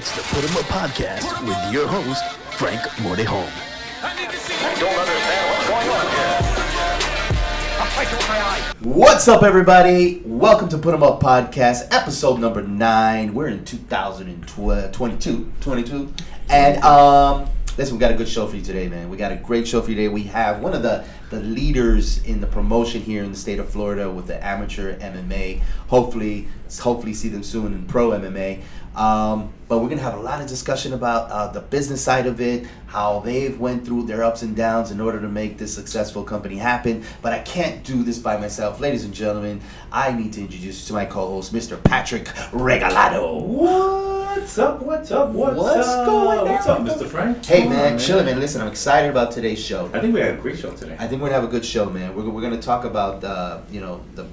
It's the Putemup podcast with your host, Frank Mortejon. I don't understand what's going on here. I'll fight you with my eye. What's up, everybody? Welcome to Putemup podcast, episode number 9. We're in 2022. And listen, we got a good show for you today, man. We got a great show for you today. We have one of the leaders in the promotion here in the state of Florida with the amateur MMA. Hopefully see them soon in pro MMA. But we're going to have a lot of discussion about the business side of it, how they've went through their ups and downs in order to make this successful company happen. But I can't do this by myself. Ladies and gentlemen, I need to introduce you to my co-host, Mr. Patrick Regalado. What's up? What's going on? What's up, Mr. Frank? Hey, man, chilling, man. Listen, I'm excited about today's show. I think we had a great show today. I think we're going to have a good show, man. We're going to talk about, the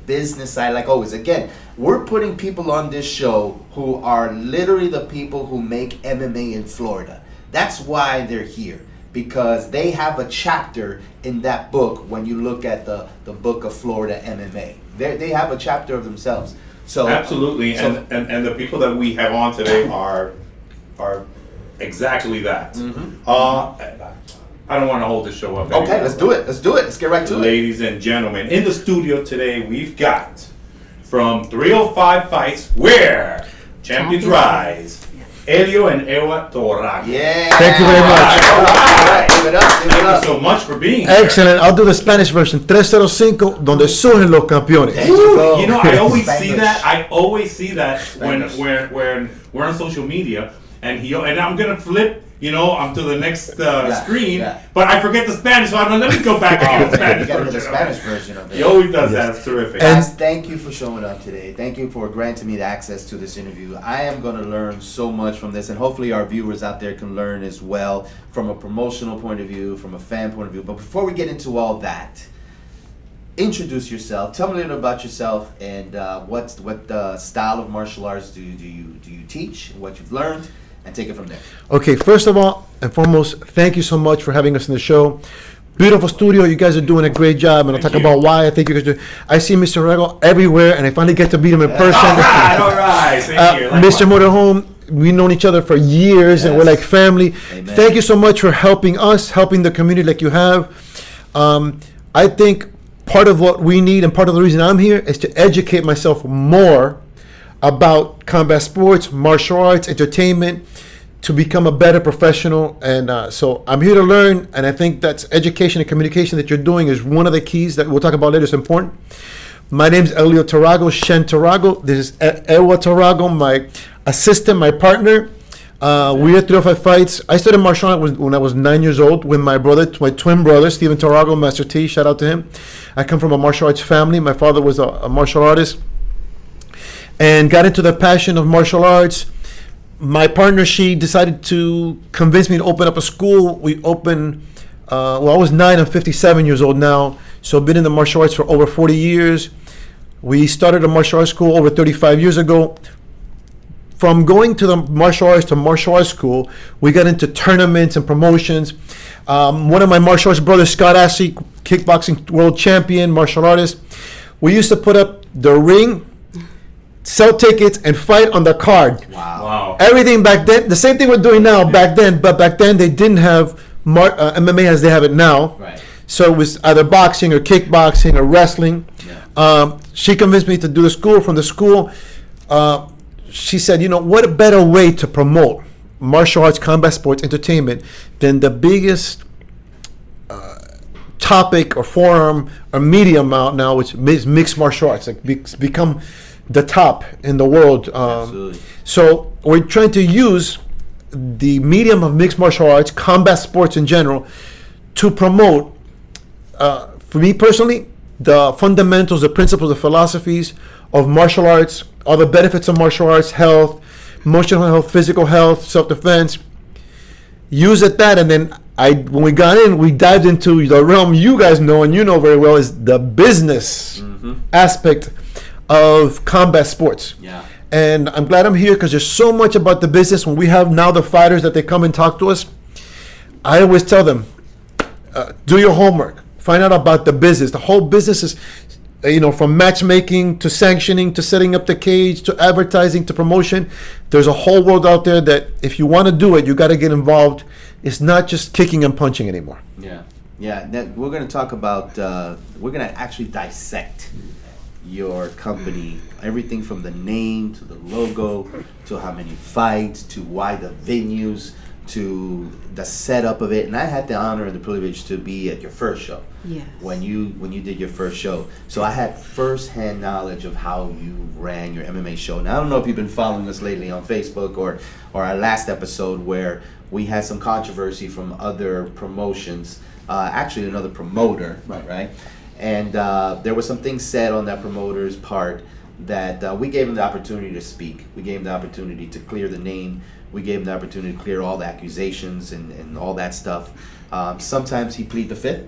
business side, like always. Again, we're putting people on this show who are literally the people who make MMA in Florida. That's why they're here, because they have a chapter in that book when you look at the book of Florida MMA. They have a chapter of themselves. So absolutely, and the people that we have on today are exactly that. Mm-hmm. I don't want to hold the show up anymore. Okay, let's do it. Let's get right to it. Ladies and gentlemen, in the studio today, we've got from 305 Fights, where champions rise, Elio and Ewa Torrago. Yeah. Thank you very much. All right. Give it up. Thank you so much for being here. Excellent. I'll do the Spanish version. 305, donde surgen los campeones. There you go. You know, I always see Spanish. that. I always see that Spanish. when we're on social media, and I'm gonna flip, onto the next screen, yeah. but I forget the Spanish, so I'm gonna let me go back and get the Spanish You gotta get the version. Spanish version of it. He always does that. It's terrific. Guys, thank you for showing up today. Thank you for granting me the access to this interview. I am going to learn so much from this, and hopefully our viewers out there can learn as well from a promotional point of view, from a fan point of view. But before we get into all that, introduce yourself. Tell me a little about yourself and what style of martial arts do you teach, what you've learned, and take it from there. Okay, first of all and foremost, thank you so much for having us in the show. Beautiful studio. You guys are doing a great job, and I'll talk about why I think you guys do. I see Mr. Rego everywhere, and I finally get to meet him in person. All right. Same here. Mr. Mortejon, we've known each other for years, and we're like family. Amen. Thank you so much for helping us, helping the community like you have. I think part of what we need and part of the reason I'm here is to educate myself more about combat sports, martial arts, entertainment, to become a better professional. And so I'm here to learn, and I think that's education and communication that you're doing is one of the keys that we'll talk about later. It's important. My name's Elio Torrago, Shen Torrago. This is Ewa Torrago, my assistant, my partner. We are 305 Fights. I started martial arts when I was 9 years old with my twin brother, Steven Torrago, Master T. Shout out to him. I come from a martial arts family. My father was a martial artist and got into the passion of martial arts. My partner, she decided to convince me to open up a school. We opened, I was 9, I'm 57 years old now. So I've been in the martial arts for over 40 years. We started a martial arts school over 35 years ago. From going to the martial arts to martial arts school, we got into tournaments and promotions. One of my martial arts brothers, Scott Ashley, kickboxing world champion, martial artist. We used to put up the ring, sell tickets, and fight on the card. Wow. Everything back then, the same thing we're doing now back then, but back then they didn't have MMA as they have it now. Right. So it was either boxing or kickboxing or wrestling. Yeah. She convinced me to do the school. From the school, she said, what a better way to promote martial arts, combat sports, entertainment than the biggest topic or forum or medium out now, which is mixed martial arts. Like become the top in the world. Absolutely. So we're trying to use the medium of mixed martial arts, combat sports in general, to promote, for me personally, the fundamentals, the principles, the philosophies of martial arts, all the benefits of martial arts, health, emotional health, physical health, self-defense. Use it that, and then when we got in, we dived into the realm you guys know and you know very well is the business aspect of combat sports. Yeah. And I'm glad I'm here because there's so much about the business. When we have now the fighters that they come and talk to us, I always tell them, do your homework, find out about the business. The whole business is from matchmaking to sanctioning to setting up the cage to advertising to promotion. There's a whole world out there that if you want to do it, you got to get involved. It's not just kicking and punching anymore. Yeah. We're going to talk about, we're going to actually dissect your company, everything from the name to the logo to how many fights to why the venues to the setup of it. And I had the honor and the privilege to be at your first show. Yes. When you did your first show. So I had first-hand knowledge of how you ran your MMA show. Now I don't know if you've been following us lately on Facebook or our last episode where we had some controversy from other promotions, actually another promoter, right? And there were some things said on that promoter's part that we gave him the opportunity to speak. We gave him the opportunity to clear the name. We gave him the opportunity to clear all the accusations and all that stuff. Sometimes he plead the fifth.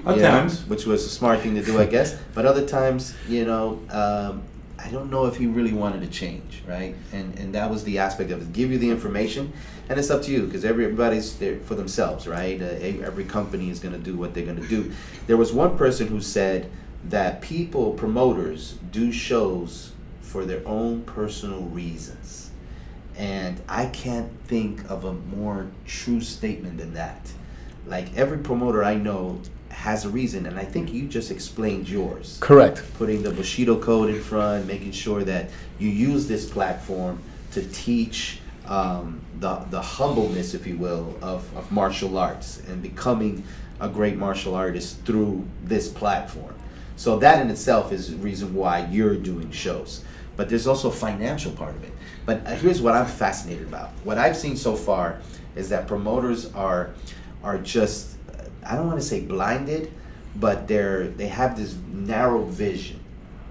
At times. Which was a smart thing to do, I guess. But other times, I don't know if he really wanted to change, right? And that was the aspect of it. Give you the information, and it's up to you, because everybody's there for themselves, right? Every company is going to do what they're going to do. There was one person who said that promoters, do shows for their own personal reasons. And I can't think of a more true statement than that. Like, every promoter I know has a reason, and I think you just explained yours. Correct. Putting the Bushido code in front, making sure that you use this platform to teach the humbleness, if you will, of martial arts and becoming a great martial artist through this platform. So that in itself is the reason why you're doing shows. But there's also a financial part of it. But here's what I'm fascinated about. What I've seen so far is that promoters are just, I don't want to say blinded, but they have this narrow vision,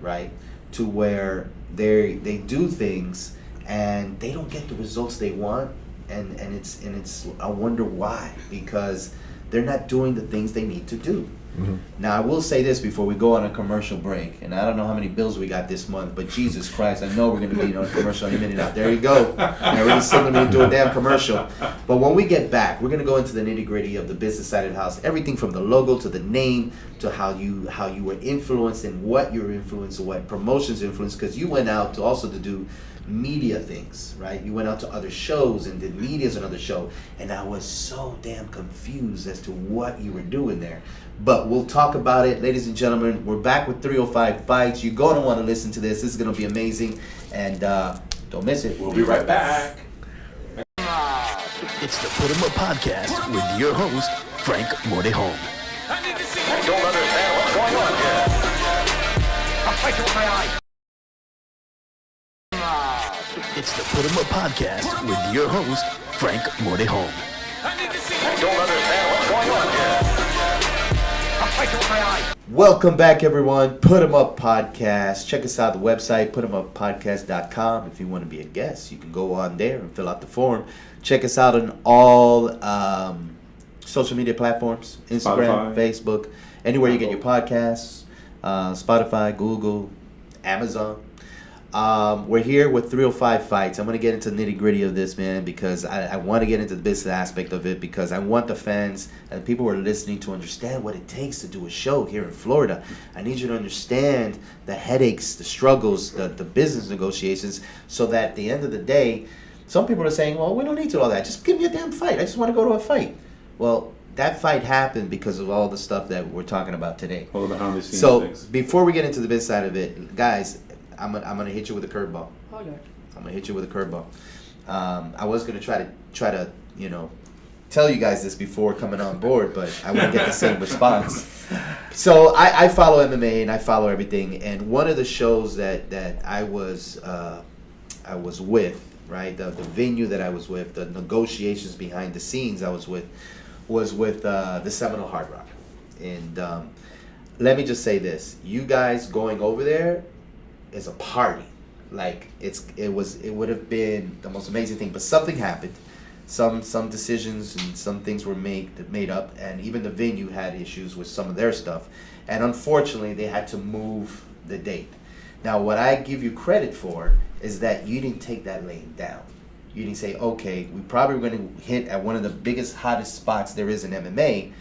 right? To where they do things and they don't get the results they want, and it's I wonder why, because they're not doing the things they need to do. Mm-hmm. Now I will say this before we go on a commercial break, and I don't know how many bills we got this month, but Jesus Christ, I know we're going to be on a commercial any minute now. There you go. I already signaling me to do a damn commercial. But when we get back, we're going to go into the nitty gritty of the business side of the house, everything from the logo to the name to how you were influenced and what you were influenced and what promotions influenced, because you went out to do media things, right? You went out to other shows and did medias on other show, and I was so damn confused as to what you were doing there. But we'll talk about it, ladies and gentlemen. We're back with 305 Fights. You're going to want to listen to this. This is going to be amazing, and don't miss it. We'll be right back. It's the Putemup podcast with your host, Frank Mortejon. I don't understand what's going on here. I'll fight you with my eyes. It's the Putemup podcast with your host, Frank Mortejon. I don't understand what's going on here. I'll fight you with my eyes. Welcome back, everyone. Putemup podcast. Check us out on the website, putemuppodcast.com. If you want to be a guest, you can go on there and fill out the form. Check us out on all social media platforms, Instagram, Facebook, anywhere you get your podcasts, Spotify, Google, Amazon. We're here with 305 Fights. I'm going to get into the nitty gritty of this, man, because I want to get into the business aspect of it, because I want the fans and people who are listening to understand what it takes to do a show here in Florida. I need you to understand the headaches, the struggles, the business negotiations, so that at the end of the day, some people are saying, well, we don't need to do all that. Just give me a damn fight. I just want to go to a fight. Well, that fight happened because of all the stuff that we're talking about today. All the behind the scenes things. Before we get into the business side of it, guys, I'm gonna hit you with a curveball. Hold on. I'm gonna hit you with a curveball. I was gonna try to tell you guys this before coming on board, but I wouldn't get the same response. So I follow MMA and I follow everything. And one of the shows that I was with, right, the venue that I was with, the negotiations behind the scenes I was with the Seminole Hard Rock. And let me just say this: you guys going over there is a party. Like it would have been the most amazing thing, but something happened. Some decisions and some things were made up, and even the venue had issues with some of their stuff, and unfortunately they had to move the date. Now what I give you credit for is that you didn't take that lane down. You didn't say, okay, we probably were going to hit at one of the biggest, hottest spots there is in MMA,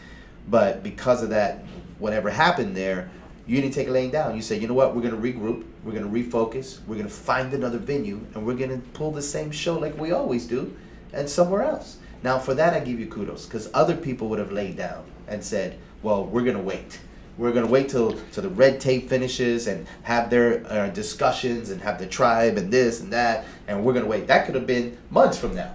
but because of that, whatever happened there, You didn't take it laying down. You said, you know what, we're going to regroup, we're going to refocus, we're going to find another venue, and we're going to pull the same show like we always do, and somewhere else. Now, for that, I give you kudos, because other people would have laid down and said, well, we're going to wait. We're going to wait till the red tape finishes and have their discussions and have the tribe and this and that, and we're going to wait. That could have been months from now.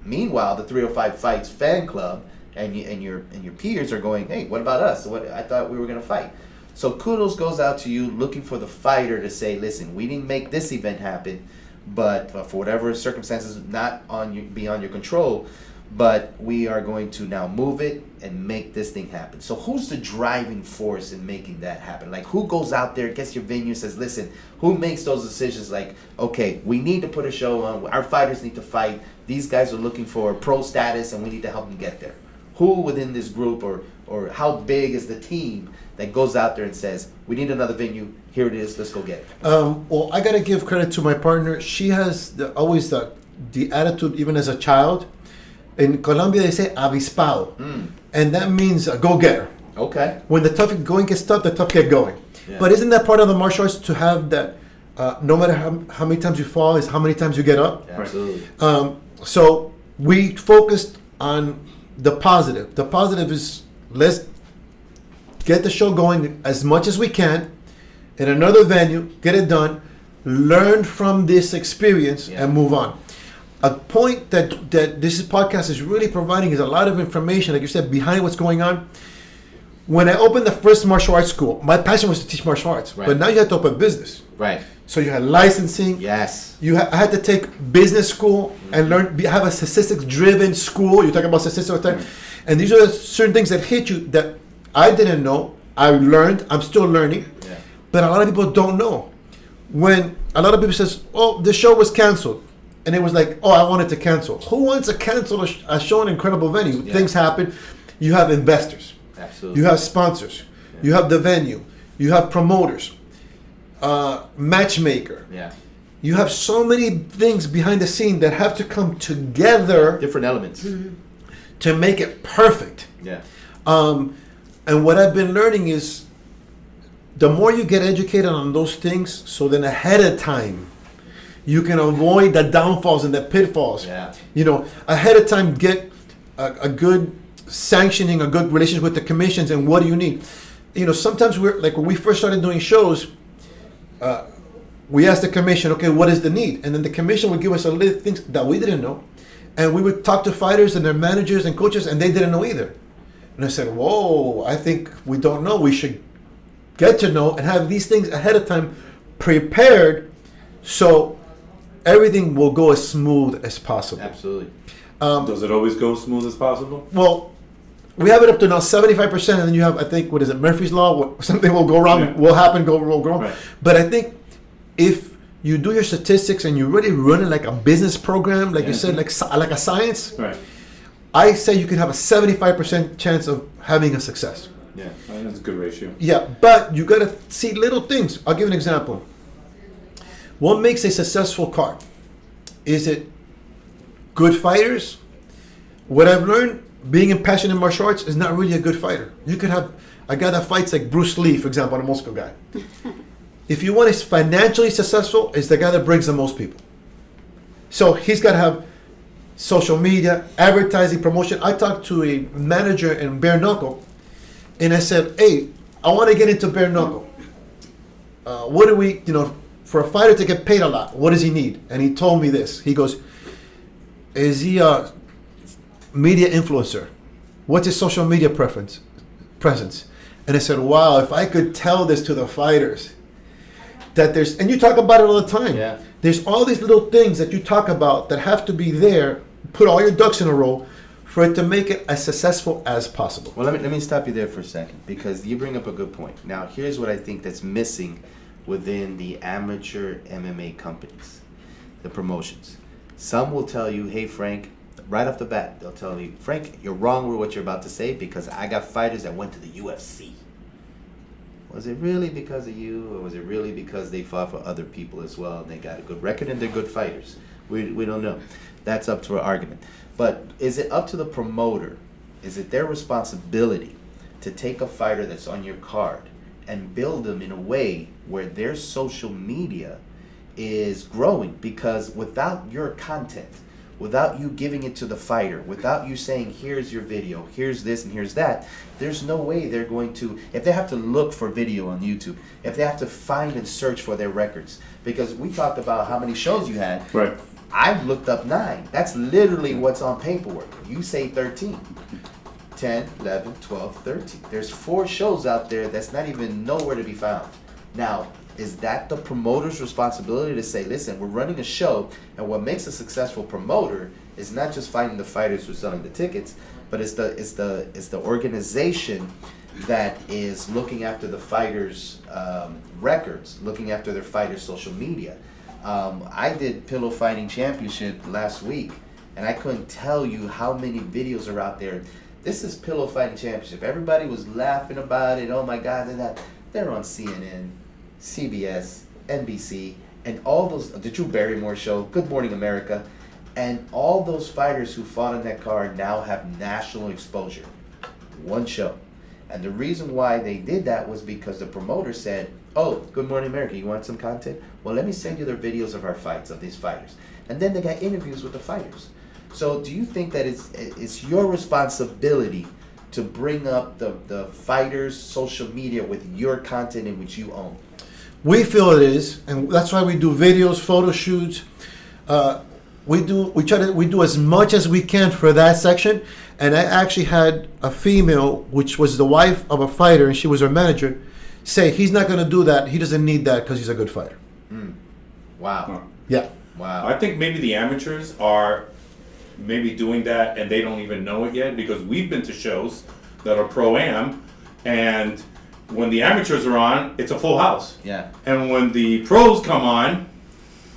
Meanwhile, the 305 Fights fan club and your peers are going, hey, what about us? I thought we were going to fight. So kudos goes out to you, looking for the fighter to say, listen, we didn't make this event happen, but for whatever circumstances not beyond your control, but we are going to now move it and make this thing happen. So who's the driving force in making that happen? Like, who goes out there, gets your venue, says, listen, who makes those decisions like, okay, we need to put a show on, our fighters need to fight, these guys are looking for pro status and we need to help them get there? Who within this group or how big is the team that goes out there and says, we need another venue, here it is, let's go get it? Well, I got to give credit to my partner. She has always the attitude, even as a child. In Colombia, they say avispado. And that means a go-getter. Okay. When the tough going gets tough, the tough get going. Yeah. But isn't that part of the martial arts to have that no matter how many times you fall is how many times you get up? Yeah, absolutely. So we focused on the positive. The positive is let's get the show going as much as we can in another venue, get it done, learn from this experience, and move on. A point that this podcast is really providing is a lot of information, like you said, behind what's going on. When I opened the first martial arts school, my passion was to teach martial arts, but now you have to open business. Right. So you had licensing. Yes. I had to take business school and have a statistics-driven school. You talk about statistics all the time. And these are certain things that hit you that I didn't know. I learned. I'm still learning. Yeah. But a lot of people don't know. When a lot of people says, oh, the show was canceled. And it was like, oh, I wanted to cancel. Who wants to cancel a show in an incredible venue? Yeah. Things happen. You have investors. Absolutely. You have sponsors. Yeah. You have the venue. You have promoters. Matchmaker. Yeah. You have so many things behind the scene that have to come together. Different elements. To make it perfect. Yeah. And what I've been learning is the more you get educated on those things, so then ahead of time, you can avoid the downfalls and the pitfalls. Yeah. You know, ahead of time, get a good sanctioning, a good relationship with the commissions, and what do you need? You know, sometimes we're like when we first started doing shows, we asked the commission, okay, what is the need? And then the commission would give us a list of things that we didn't know. And we would talk to fighters and their managers and coaches, and they didn't know either. And I said, whoa, I think we don't know. We should get to know and have these things ahead of time prepared so everything will go as smooth as possible. Absolutely. Does it always go smooth as possible? Well, we have it up to now 75%, and then you have, I think, what is it, Murphy's Law? Something will go wrong, will happen, go wrong. Right. But I think if you do your statistics and you really run it like a business program, like you said, like a science, right. I say you can have a 75% chance of having a success. Yeah, that's a good ratio. Yeah, but you got to see little things. I'll give you an example. What makes a successful card? Is it good fighters? What I've learned, being in passionate martial arts, is not really a good fighter. You could have a guy that fights like Bruce Lee, for example, a Moscow guy. If you want to financially successful, it's the guy that brings the most people. So he's got to have social media, advertising, promotion. I talked to a manager in bare knuckle, and I said, hey, I want to get into bare knuckle. What do we, for a fighter to get paid a lot, what does he need? And he told me this. He goes, is he a media influencer? What's his social media presence? And I said, wow, if I could tell this to the fighters, that there's, and you talk about it all the time. Yeah. There's all these little things that you talk about that have to be there, put all your ducks in a row for it to make it as successful as possible. Well, let me stop you there for a second, because you bring up a good point. Now, here's what I think that's missing within the amateur MMA companies, the promotions. Some will tell you, hey, Frank, right off the bat, they'll tell you, Frank, you're wrong with what you're about to say because I got fighters that went to the UFC. Was it really because of you, or was it really because they fought for other people as well and they got a good record and they're good fighters? We don't know. That's up to an argument. But is it up to the promoter? Is it their responsibility to take a fighter that's on your card and build them in a way where their social media is growing, because without your content, without you giving it to the fighter, without you saying, here's your video, here's this and here's that, there's no way they're going to, if they have to look for video on YouTube, if they have to find and search for their records, because we talked about how many shows you had. Right. I've looked up 9. That's literally what's on paperwork. You say 13. 10, 11, 12, 13. There's 4 shows out there that's not even nowhere to be found. Now, is that the promoter's responsibility to say, listen, we're running a show, and what makes a successful promoter is not just finding the fighters who are selling the tickets, but it's the organization that is looking after the fighters' records, looking after their fighters' social media. I did Pillow Fighting Championship last week, and I couldn't tell you how many videos are out there. This is Pillow Fighting Championship. Everybody was laughing about it. Oh my God, they're on CNN, CBS, NBC, and all those, the Drew Barrymore show, Good Morning America, and all those fighters who fought on that card now have national exposure. One show. And the reason why they did that was because the promoter said, oh, Good Morning America, you want some content? Well, let me send you the videos of our fights, of these fighters. And then they got interviews with the fighters. So do you think that it's your responsibility to bring up the fighters' social media with your content in which you own? We feel it is, and that's why we do videos, photo shoots. We do as much as we can for that section. And I actually had a female, which was the wife of a fighter, and she was her manager, say he's not going to do that. He doesn't need that because he's a good fighter. Wow. Yeah. Wow. I think maybe the amateurs are maybe doing that and they don't even know it yet, because we've been to shows that are pro-am, and when the amateurs are on, it's a full house. Yeah. And when the pros come on,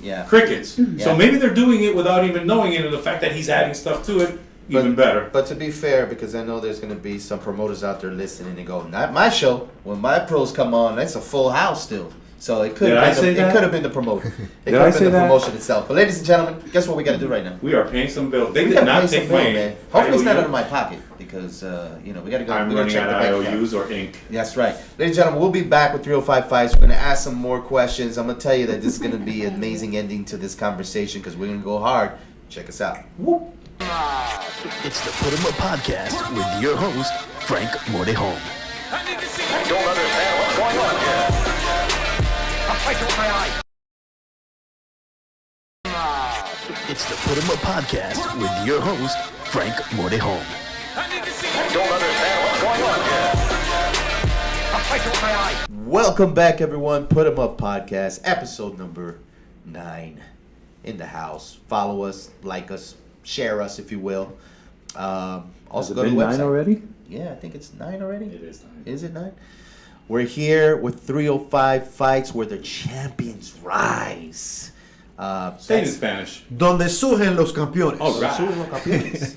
Yeah. crickets. Yeah. So maybe they're doing it without even knowing it, and the fact that he's adding stuff to it, even better. But to be fair, because I know there's going to be some promoters out there listening and go, not my show. When my pros come on, that's a full house still. So it could have been the promoter. It could have been the promotion itself. But ladies and gentlemen, guess what we got to do right now? We are paying some bills. They We did gotta not pay some take bill, my man. Hopefully it's not IOU. out of my pocket, because we got to go. I'm we gotta running check out the of bank account. IOUs or ink. That's right. Ladies and gentlemen, we'll be back with 305 Fights. We're going to ask some more questions. I'm going to tell you that this is going to be an amazing ending to this conversation, because we're going to go hard. Check us out. Whoop. It's the Putemup Podcast with your host, Frank Mortejon. I don't understand what's going on here. I'll fight you with my eyes. It's the Putemup Podcast with your host, Frank Mortejon. I don't understand what's going on here. I'll fight you with my eyes. Welcome back, everyone. Putemup Podcast, episode number 9 in the house. Follow us, like us, share us, if you will. Also, go to the website. 9 already? Yeah, I think it's 9 already. It is 9. Is it 9? We're here with 305 Fights, where the champions rise. Say it in Spanish. Donde surgen los campeones. All right. Sur los campeones.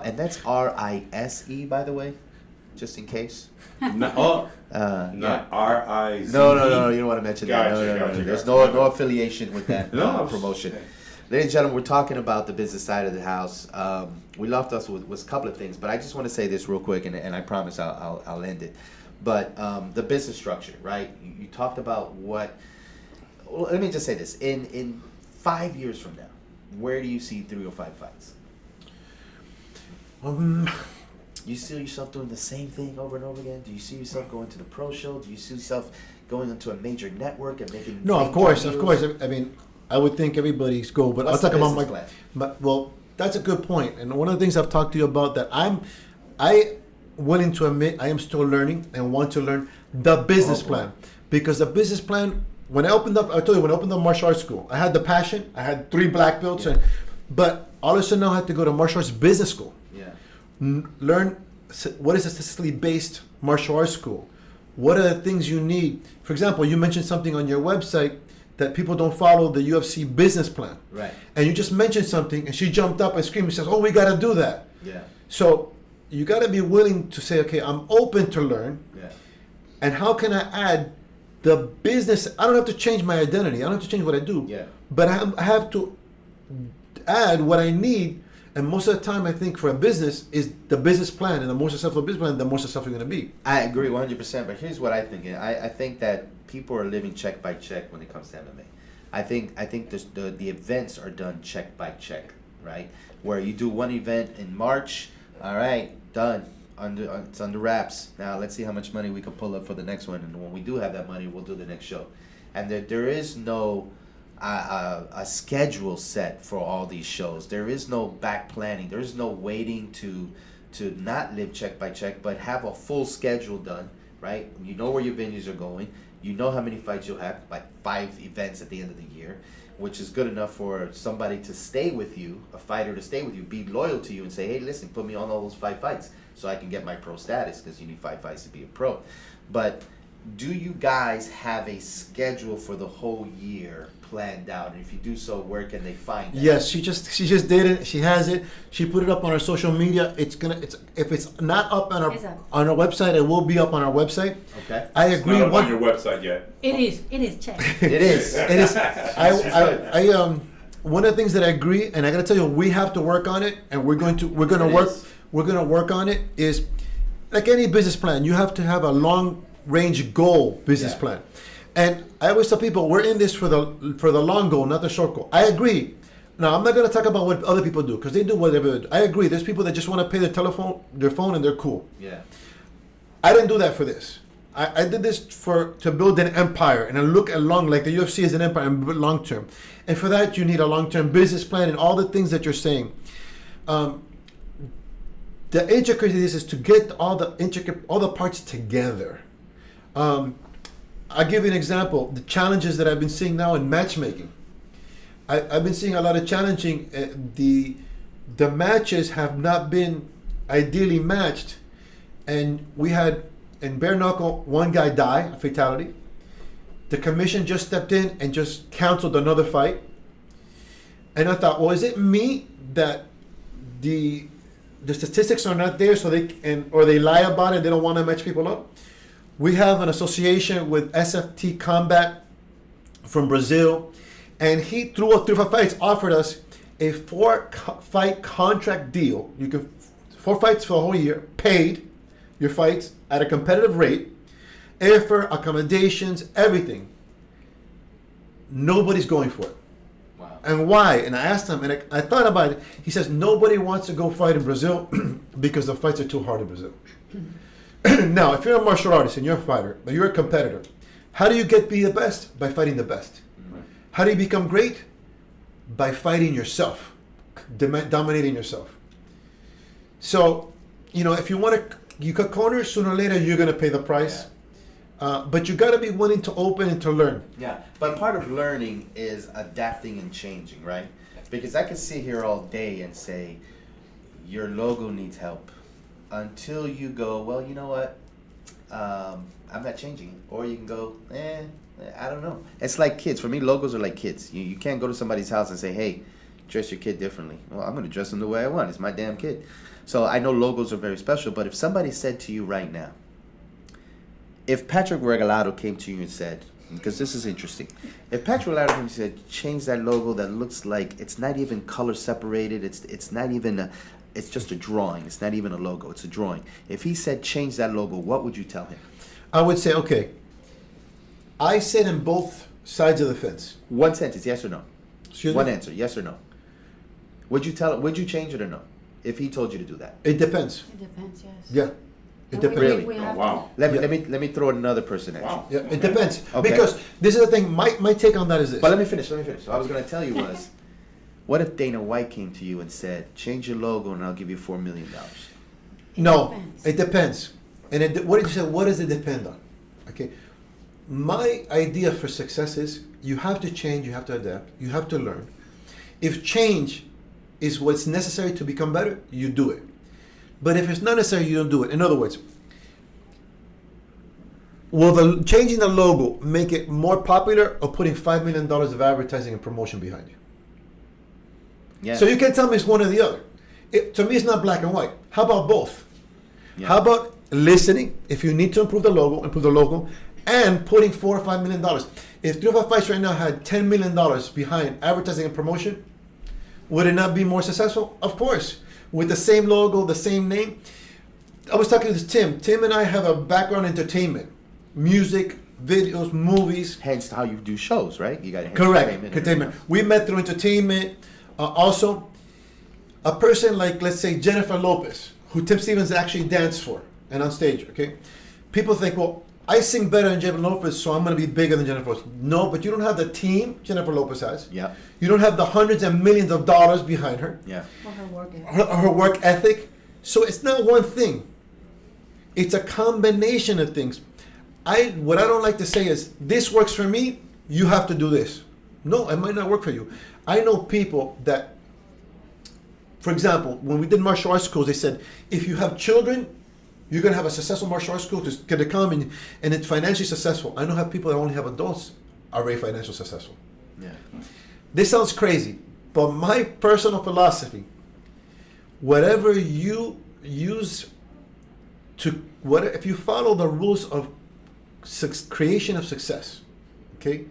And that's RISE, by the way, just in case. Not Yeah. R-I-Z. No, you don't want to mention that. Gotcha, No. gotcha, There's gotcha. no affiliation with that No. promotion. Ladies and gentlemen, we're talking about the business side of the house. We left us with a couple of things, but I just want to say this real quick, and I promise I'll end it. But the business structure, right? You talked about what. Well, let me just say this: in 5 years from now, where do you see 305 Fights? You see yourself doing the same thing over and over again? Do you see yourself going to the pro show? Do you see yourself going into a major network and making? No, of big course. deals? I mean, I would think everybody's goal, but What's I'll the talk about business plan? well, that's a good point. And one of the things I've talked to you about that I willing to admit I am still learning and want to learn the business plan, because the business plan. When I opened up, I told you when I opened up martial arts school, I had the passion. I had 3 black belts, but all of a sudden now I had to go to martial arts business school. Yeah. Learn what is a statistically based martial arts school. What are the things you need? For example, you mentioned something on your website that people don't follow the UFC business plan. Right. And you just mentioned something, and she jumped up and screamed and says, "Oh, we got to do that." Yeah. So you got to be willing to say, "Okay, I'm open to learn." Yeah. And how can I add the business? I don't have to change my identity. I don't have to change what I do. Yeah. But I have to add what I need And most of the time, I think for a business is the business plan, and the more successful business plan, the more successful you're going to be. I agree 100%. But here's what I think. I think that people are living check by check when it comes to MMA. I think the events are done check by check, right? Where you do one event in March, all right, done. It's under wraps. Now let's see how much money we can pull up for the next one, and when we do have that money, we'll do the next show. And there is no a schedule set for all these shows. There is no back planning. There is no waiting to not live check by check, but have a full schedule done, right? You know where your venues are going. You know how many fights you'll have, like 5 events at the end of the year, which is good enough for somebody to stay with you, a fighter to stay with you, be loyal to you, and say, hey, listen, put me on all those 5 fights so I can get my pro status, because you need 5 fights to be a pro. But do you guys have a schedule for the whole year planned out? And if you do so, where can they find it? Yes, she just did it. She has it. She put it up on her social media. If it's not up on It's up. our website, it will be up on our website. Okay. I It's agree. not up on your website yet. It is. Check. It is. It is. I one of the things that I agree, and I got to tell you, we have to work on it, and we're going to work on it. Is like any business plan, you have to have a long range goal business plan. And I always tell people, we're in this for the long goal, not the short goal. I agree. Now, I'm not going to talk about what other people do, because they do whatever they do. I agree. There's people that just want to pay their phone, and they're cool. Yeah. I didn't do that for this. I did this to build an empire, and I look at like the UFC is an empire and long term. And for that, you need a long term business plan and all the things that you're saying. The intricacy of this is to get all the parts together. I'll give you an example. The challenges that I've been seeing now in matchmaking. I've been seeing a lot of challenging. The matches have not been ideally matched, and we had in bare knuckle one guy die, a fatality. The commission just stepped in and just canceled another fight. And I thought, well, is it me that the statistics are not there, so or they lie about it? They don't want to match people up. We have an association with SFT Combat from Brazil, and he through 5 fights offered us a 4-fight contract deal. You can 4 fights for the whole year, paid your fights at a competitive rate, airfare, accommodations, everything. Nobody's going for it. Wow. And why? And I asked him, and I thought about it. He says nobody wants to go fight in Brazil because the fights are too hard in Brazil. Now, if you're a martial artist and you're a fighter, but you're a competitor, how do you be the best? By fighting the best. Right. How do you become great? By fighting yourself, dominating yourself. So, if you want you cut corners, sooner or later you're going to pay the price. Yeah. But you got to be willing to open and to learn. Yeah, but part of learning is adapting and changing, right? Because I could sit here all day and say, your logo needs help. Until you go, well, you know what? I'm not changing it. Or you can go, I don't know. It's like kids. For me, logos are like kids. You can't go to somebody's house and say, hey, dress your kid differently. Well, I'm going to dress him the way I want. It's my damn kid. So I know logos are very special, but if somebody said to you right now, if Patrick Regalado came to you and said, because this is interesting, if Patrick Regalado came and said, change that logo that looks like it's not even color separated, it's not even it's just a drawing, it's not even a logo, it's a drawing. If he said change that logo, what would you tell him? I would say, okay, I sit in both sides of the fence. One sentence, yes or no? Excuse One me? answer, yes or no? Would you change it or no? If he told you to do that. It depends. It depends. Yes. Yeah. It And depends. Really? we Oh, have wow. Let Yeah. me throw another person at you. Wow. Yeah, Okay. it depends. Okay. Because this is the thing, my take on that is this. But let me finish. What I was going to tell you was, what if Dana White came to you and said, change your logo and I'll give you $4 million? No, depends. it depends. And what did you say? What does it depend on? Okay. My idea for success is you have to change, you have to adapt, you have to learn. If change is what's necessary to become better, you do it. But if it's not necessary, you don't do it. In other words, will changing the logo make it more popular or putting $5 million of advertising and promotion behind you? Yeah. So you can tell me it's one or the other. To me, it's not black and white. How about both? Yeah. How about listening? If you need to improve the logo, and putting $4 or $5 million. If 3 of our fights right now had $10 million behind advertising and promotion, Would it not be more successful? Of course. With the same logo, the same name. I was talking to Tim. Tim and I have a background in entertainment, music, videos, movies. Hence how you do shows, right? You got Correct. Entertainment. We met through entertainment. Also, a person like, let's say, Jennifer Lopez, who Tim Stevens actually danced for and on stage, okay? People think, well, I sing better than Jennifer Lopez, so I'm going to be bigger than Jennifer Lopez. No, but you don't have the team Jennifer Lopez has. Yeah. You don't have the hundreds and millions of dollars behind her. Yeah. Or her work ethic. Her work ethic. So it's not one thing. It's a combination of things. What I don't like to say is, this works for me, you have to do this. No, it might not work for you. I know people that, for example, when we did martial arts schools, they said, if you have children, you're going to have a successful martial arts school to come and it's financially successful. I know have people that only have adults are very financially successful. Yeah. This sounds crazy, but my personal philosophy, whatever you use if you follow the rules of creation of success, okay,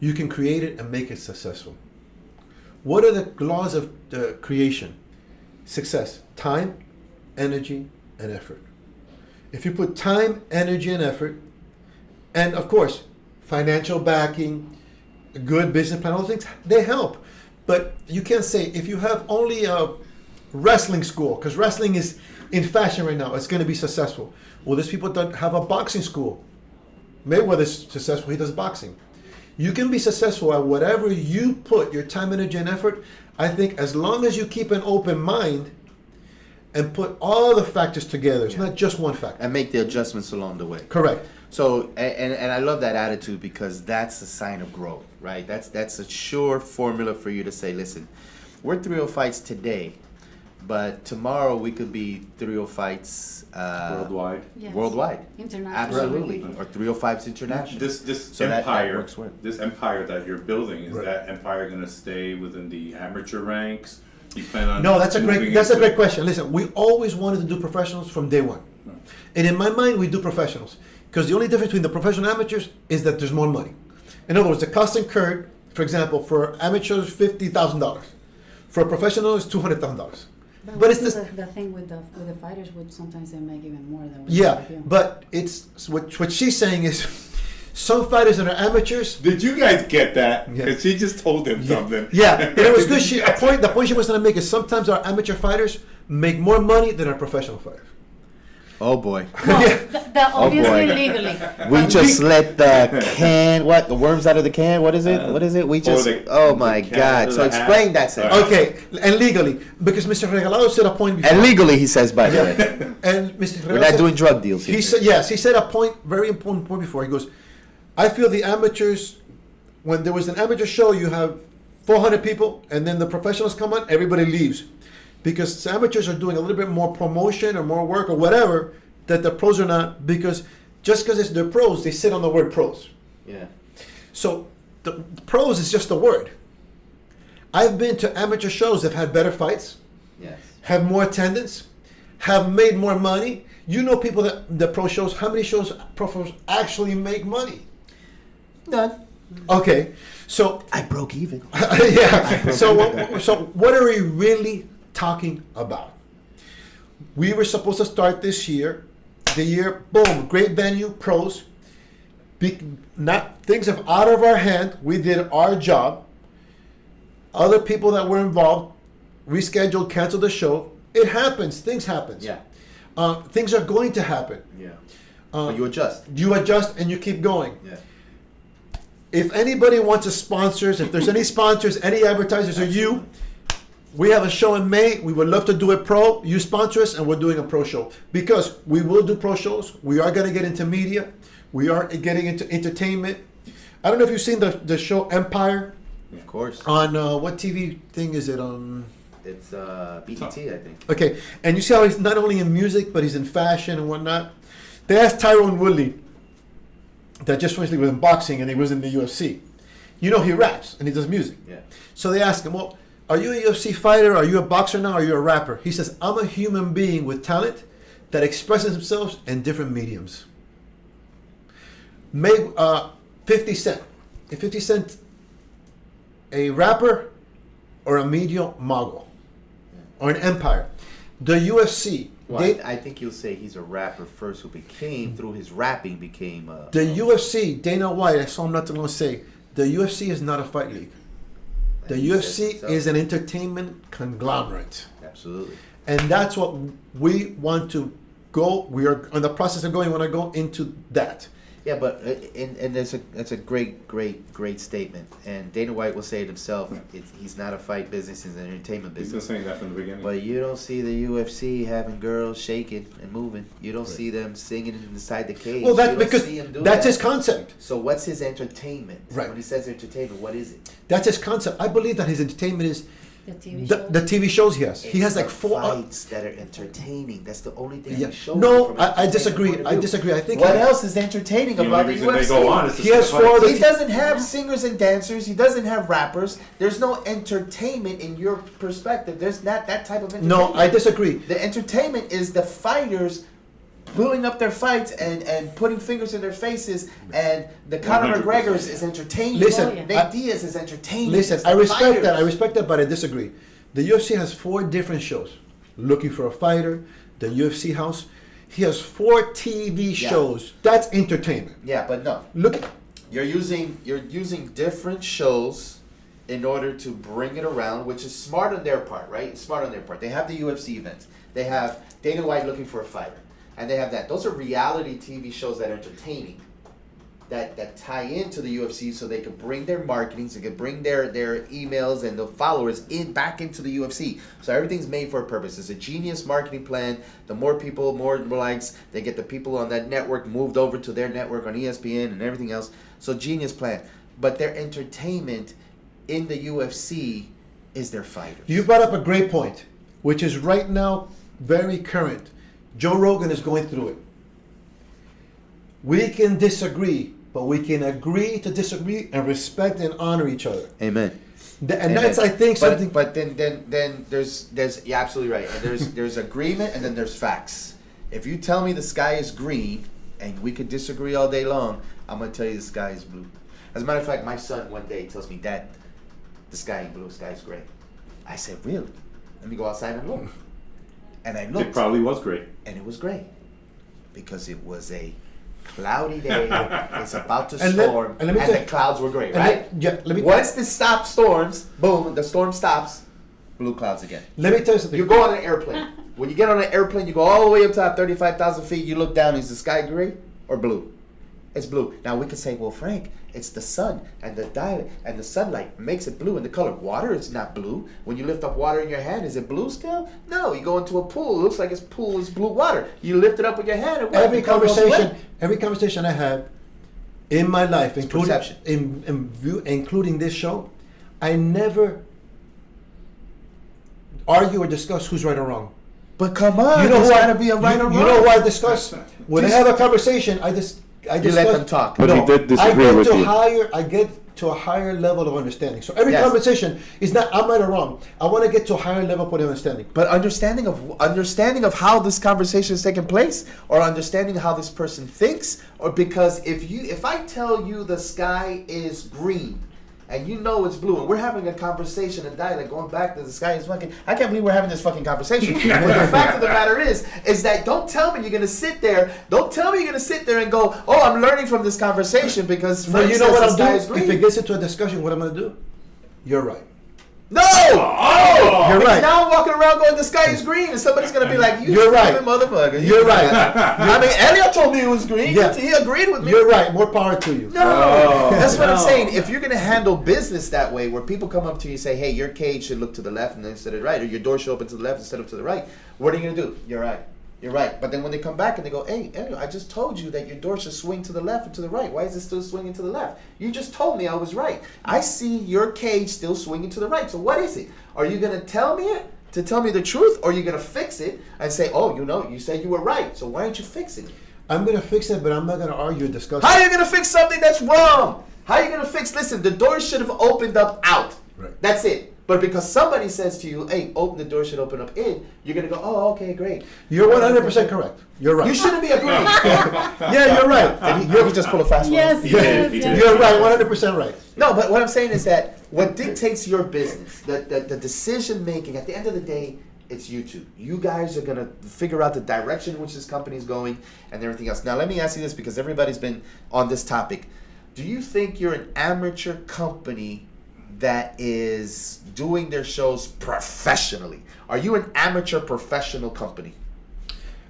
you can create it and make it successful. What are the laws of the creation? Success: time, energy, and effort. If you put time, energy, and effort, and of course, financial backing, a good business plan, all those things, they help. But you can't say, if you have only a wrestling school, because wrestling is in fashion right now, it's going to be successful. Well, there's people that have a boxing school. Mayweather's successful, he does boxing. You can be successful at whatever you put your time, energy, and effort. I think as long as you keep an open mind and put all the factors together, it's not just one factor. And make the adjustments along the way. Correct. So, and I love that attitude, because that's a sign of growth, right? That's a sure formula for you to say, listen, we're 3-0 fights today, but tomorrow we could be 3-0 fights Worldwide. Yes. Worldwide. International. Absolutely. Or 3-0 fights international. This So that empire, works well. this empire that you're building, is Right. that empire going to stay within the amateur ranks? You plan on No, that's a moving great into- question. Listen, we always wanted to do professionals from day one. And in my mind, we do professionals. Because the only difference between the professional and amateurs is that there's more money. In other words, the cost incurred, for example, for amateurs, $50,000. For a professional, it's $200,000. But it's also this, the thing with the fighters would sometimes they make even more than what yeah, they do. but it's what she's saying is some fighters that are amateurs. Did you guys get that? Yeah. Because she just told him something. Yeah, and it was good. The point she was going to make is sometimes our amateur fighters make more money than our professional fighters. Oh boy. The obviously boy. legally. We just let the worms out of the can. What is it? We just, my the God. cat So out of the explain hat. that sentence. Okay, and legally, because Mr. Regalado said a point before. And legally, he says, by the way. And Mr. We're Regalado not said- doing drug deals here. He said, yes, he said a point, very important point before. He goes, I feel the amateurs, when there was an amateur show, you have 400 people, and then the professionals come on, everybody leaves. Because the amateurs are doing a little bit more promotion or more work or whatever that the pros are not, because just because it's their pros, they sit on the word pros. Yeah. So the pros is just a word. I've been to amateur shows that have had better fights, Yes. have more attendance, have made more money. You know people that the pro shows, how many shows pros actually make money? None. Okay, so I broke even. yeah. So what are we really talking about? We were supposed to start this year. The year, boom, great venue, pros. Things are out of our hand. We did our job. Other people that were involved rescheduled, canceled the show. It happens. Things happen. Yeah. Things are going to happen. Yeah. But you adjust. You adjust and you keep going. Yeah. If anybody wants to sponsors, if there's any sponsors, any advertisers, or you, we have a show in May. We would love to do it pro. You sponsor us, and we're doing a pro show. Because we will do pro shows. We are going to get into media. We are getting into entertainment. I don't know if you've seen the show Empire Of course. on what TV thing is it on? It's BET, I think. Okay, and you see how he's not only in music, but he's in fashion and whatnot. They asked Tyrone Woodley, that just recently was in boxing and he was in the UFC. You know he raps and he does music. Yeah. So they asked him, well, are you a UFC fighter? Are you a boxer now? Are you a rapper? He says, I'm a human being with talent that expresses themselves in different mediums. 50 Cent. If 50 Cent, a rapper or a media mogul or an empire. The UFC, Well, I think you'll say he's a rapper first who became, through his rapping, became... the UFC, Dana White, I saw him not too long ago say, the UFC is not a fight league. The And he says UFC it so. is an entertainment conglomerate. Absolutely. And that's what we want to go. We are in the process of going. We want to go into that. Yeah, but and that's a great statement. And Dana White will say it himself. He's not a fight business; it's an entertainment He's been business. saying that from the beginning. But you don't see the UFC having girls shaking and moving. You don't see them singing inside the cage. Well, You that's don't because see him do that's that. his concept. So what's his entertainment? Right. When he says entertainment, what is it? That's his concept. I believe that his entertainment is The TV the, show. the TV shows he has. He It's has like the 4. fights that are entertaining. That's the only thing Yeah. he shows. No, you from an I entertainment disagree. point of I view. disagree. I think What he- else is entertaining the only about the reason UFC? they go on is to He has see the four fights. He doesn't have singers and dancers. He doesn't have rappers. There's no entertainment in your perspective. There's not that type of entertainment. No, I disagree. The entertainment is the fighters building up their fights and putting fingers in their faces. And the Conor 100%. McGregor's is entertaining. Listen, Oh, yeah. Nate Diaz is entertaining. Listen, It's I the respect that. I fighters. respect that, but I disagree. The UFC has 4 different shows. Looking for a Fighter, the UFC House. He has 4 TV Yeah. shows. That's entertainment. Yeah, but no. Look, You're using different shows in order to bring it around, which is smart on their part, right? It's smart on their part. They have the UFC events. They have Dana White looking for a fighter, and they have that. Those are reality TV shows that are entertaining, that tie into the UFC, so they can bring their marketing, so they can bring their emails and the followers back into the UFC. So everything's made for a purpose. It's a genius marketing plan. The more people, more likes, they get the people on that network moved over to their network on ESPN and everything else. So genius plan. But their entertainment in the UFC is their fighters. you brought up a great point, which is right now very current. Joe Rogan is going through it. We can disagree, but we can agree to disagree and respect and honor each other. Amen. And that's, I think, something. But then there's you're absolutely right. And there's agreement and then there's facts. If you tell me the sky is green and we could disagree all day long, I'm gonna tell you the sky is blue. As a matter of fact, my son one day tells me, "Dad, the sky ain't blue, the sky is gray." I said, "Really?" Let me go outside and look. And I looked, It probably was great. and it was gray because it was a cloudy day. It's about to And let- storm, and let me and tell- the clouds were gray, and right? let me Once the stop storms, boom, the storm stops, blue clouds again. let me tell you something. You go on an airplane. When you get on an airplane, you go all the way up top, 35,000 feet. You look down, is the sky gray or blue? It's blue. Now we can say, well, Frank, it's the sun and the sunlight makes it blue. And the color water is not blue. When you lift up water in your hand, is it blue still? No. You go into a pool. It looks like it's pool is blue water. You lift it up with your hand. And what? every The color goes away. conversation I have in my life, including perception. including this show, I never argue or discuss who's right or wrong. But come on, You know there's who got to be a right or wrong. You know who I discuss when I Just- have a conversation. I discuss. let them talk. But he did disagree I get with to you. I get to a higher level of understanding. So every Yes. conversation is not I'm right or wrong. I want to get to a higher level of understanding. But understanding of how this conversation is taking place, or understanding how this person thinks, or because if I tell you the sky is green, and you know it's blue, and we're having a conversation and dialogue going back to the sky is fucking. I can't believe we're having this fucking conversation. But the fact of the matter is that don't tell me you're gonna sit there. Don't tell me you're gonna sit there and go, oh, I'm learning from this conversation because Well, Frank you know says what the I'll sky is do? green. If it gets into a discussion, what I'm going to do? You're right. No! Oh! You're Because right. now I'm walking around going, the sky is green, and somebody's gonna be like, You're right. stupid motherfucker. You're right. I mean, Elliot told me it was green. Yeah. He agreed with me. You're right. More power to you. No, Oh, that's what I'm no. saying. If you're gonna handle business that way, where people come up to you and say, "Hey, your cage should look to the left instead of the right," or your door should open to the left instead of to the right, what are you gonna do? You're right. You're right. But then when they come back and they go, "Hey, Elliot, I just told you that your door should swing to the left and to the right. Why is it still swinging to the left? You just told me I was right. I see your cage still swinging to the right. So what is it? Are you gonna tell me it to tell me the truth, or are you gonna fix it and say, "Oh, you said you were right. So why aren't you fixing it?" I'm going to fix it, but I'm not going to argue or discuss How it. are you gonna fix something that's wrong? How are you gonna fix? Listen, the door should have opened up out. Right. That's it. But because somebody says to you, hey, open the door should open up in, you're going to go, oh, okay, great. You're 100% correct. You're right. You shouldn't be agreeing. Yeah, you're right. Did he just pull a fast one? Yes, He yes, did, he yes. did. You're right. 100% right. No, but what I'm saying is that what dictates your business, the decision making, at the end of the day, it's you two. You guys are going to figure out the direction in which this company is going and everything else. Now, let me ask you this, because everybody's been on this topic. Do you think you're an amateur company that is doing their shows professionally? Are you an amateur professional company?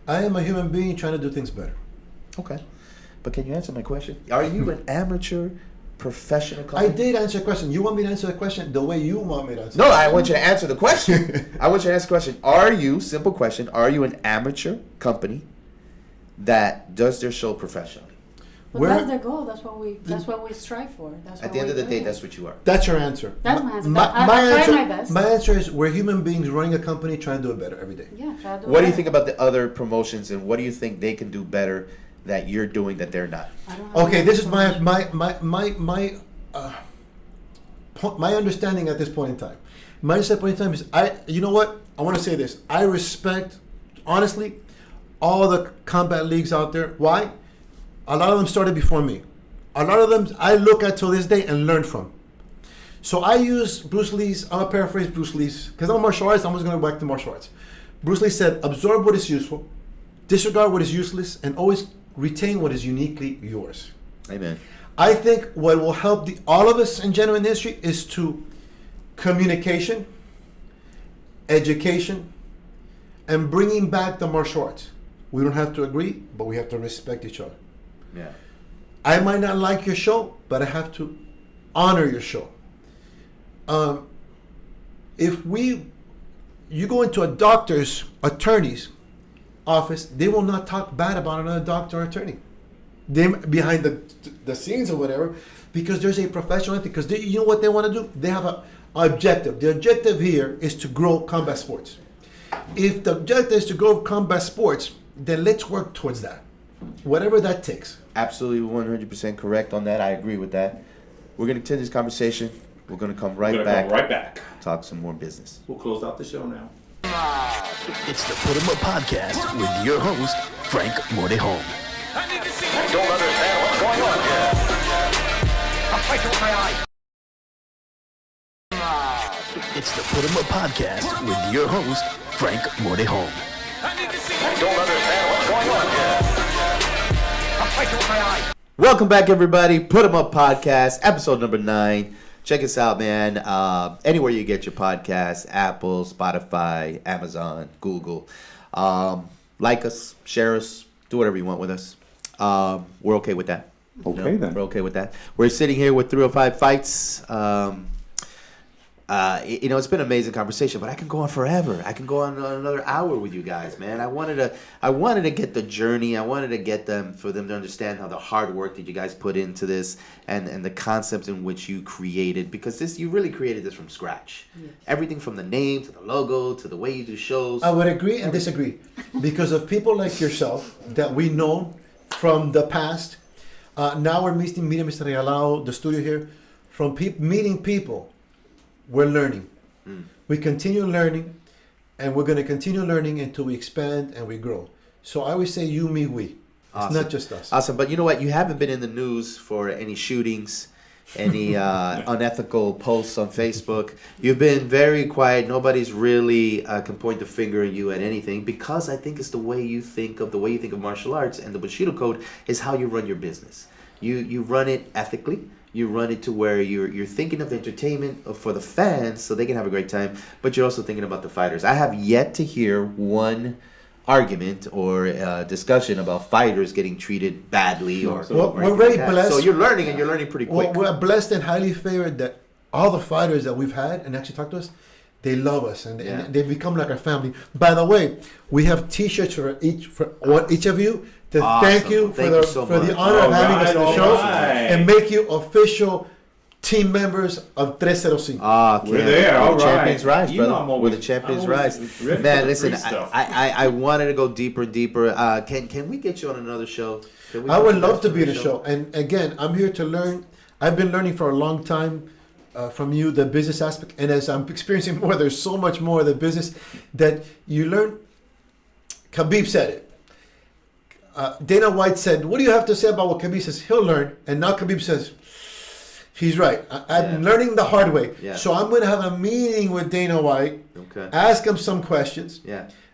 I am a human being trying to do things better. Okay. But can you answer my question? Are you an amateur professional I company? did answer the question. You want me to answer the question the way you want me to answer No, the I question? want you to answer the question. I want you to answer the question. Are you, simple question, are you an amateur company that does their show professionally? But Where- that's the goal. That's what we strive for. That's At what the end we of the do. day, that's what you are. That's your answer. That's my answer. My, I my try answer, my best. my answer is we're human beings running a company trying to do it better every day. Yeah, try to do What do you better. think about the other promotions, and what do you think they can do better that you're doing that they're not? I don't have Okay, enough this is my information. my understanding at this point in time. My point in time is you know what? I want to say this. I respect, honestly, all the combat leagues out there. Why? A lot of them started before me. A lot of them I look at till this day and learn from. So I use Bruce Lee's, I'm going to paraphrase Bruce Lee's, because I'm a martial artist, I'm just going to go back to martial arts. Bruce Lee said, absorb what is useful, disregard what is useless, and always retain what is uniquely yours. Amen. I think what will help all of us in general in the industry is to communication, education, and bringing back the martial arts. We don't have to agree, but we have to respect each other. Yeah. I might not like your show, but I have to honor your show. If you go into a doctor's attorney's office, they will not talk bad about another doctor or attorney. They behind the scenes or whatever, because there's a professional. Because you know what they want to do? They have an objective. The objective here is to grow combat sports. If the objective is to grow combat sports, then let's work towards that, whatever that takes. Absolutely 100% correct on that. I agree with that. We're going to continue this conversation. We're going to come right We're gonna back. come right back. Talk some more business. We'll close out the show now. It's the Putemup Podcast with your host, Frank Morteholm. I don't understand what's going on here. I'm fighting with my eyes. It's the Putemup Podcast with your host, Frank Morteholm. I don't understand what's going on here. I'm fighting with my eyes. Welcome back, everybody. Put 'em Up Podcast, episode number 9. Check us out, man. Anywhere you get your podcasts, Apple, Spotify, Amazon, Google. Like us, share us, do whatever you want with us. We're okay with that. Okay, then. We're okay with that. We're sitting here with 305 Fights. It's been an amazing conversation, but I can go on forever. I can go on another hour with you guys, man. I wanted to get the journey. I wanted to get for them to understand how the hard work that you guys put into this and the concept in which you created, because you really created this from scratch. Yes. Everything from the name to the logo to the way you do shows. I would agree and disagree because of people like yourself that we know from the past. Now we're meeting Mr. Regalado, the studio here, from meeting people. We're learning. We continue learning, and we're going to continue learning until we expand and we grow. So I always say you, me, we. It's Awesome. not just us. Awesome. But you know what? You haven't been in the news for any shootings, any unethical posts on Facebook. You've been very quiet. Nobody's really can point the finger at you at anything, because I think it's the way you think of martial arts, and the Bushido Code is how you run your business. You run it ethically. You run it to where you're thinking of entertainment for the fans so they can have a great time, but you're also thinking about the fighters. I have yet to hear one argument or discussion about fighters getting treated badly or. Well, or we're anything very like that. blessed. So you're learning, and you're learning pretty quick. Well, we're blessed and highly favored that all the fighters that we've had and actually talked to us, they love us and they've become like our family. By the way, we have T-shirts for each of you to Awesome. thank you Thank for you the so for the much. honor of having us on the show Alright. and make you official team members of 305. We're there, all the champions right. rise, You know brother. I'm always- We're the champions I'm always rise. ready for Man, the listen, free stuff. I wanted to go deeper and deeper. Can we get you on another show? Can we I get would you love guys to on be in a show. And again, I'm here to learn. I've been learning for a long time. from you the business aspect, and as I'm experiencing more, there's so much more of the business that you learn. Khabib said it. Dana White said, "What do you have to say about what Khabib says?" He'll learn, and now Khabib says, "He's right. I'm learning the hard way." Yeah. So I'm going to have a meeting with Dana White, ask him some questions,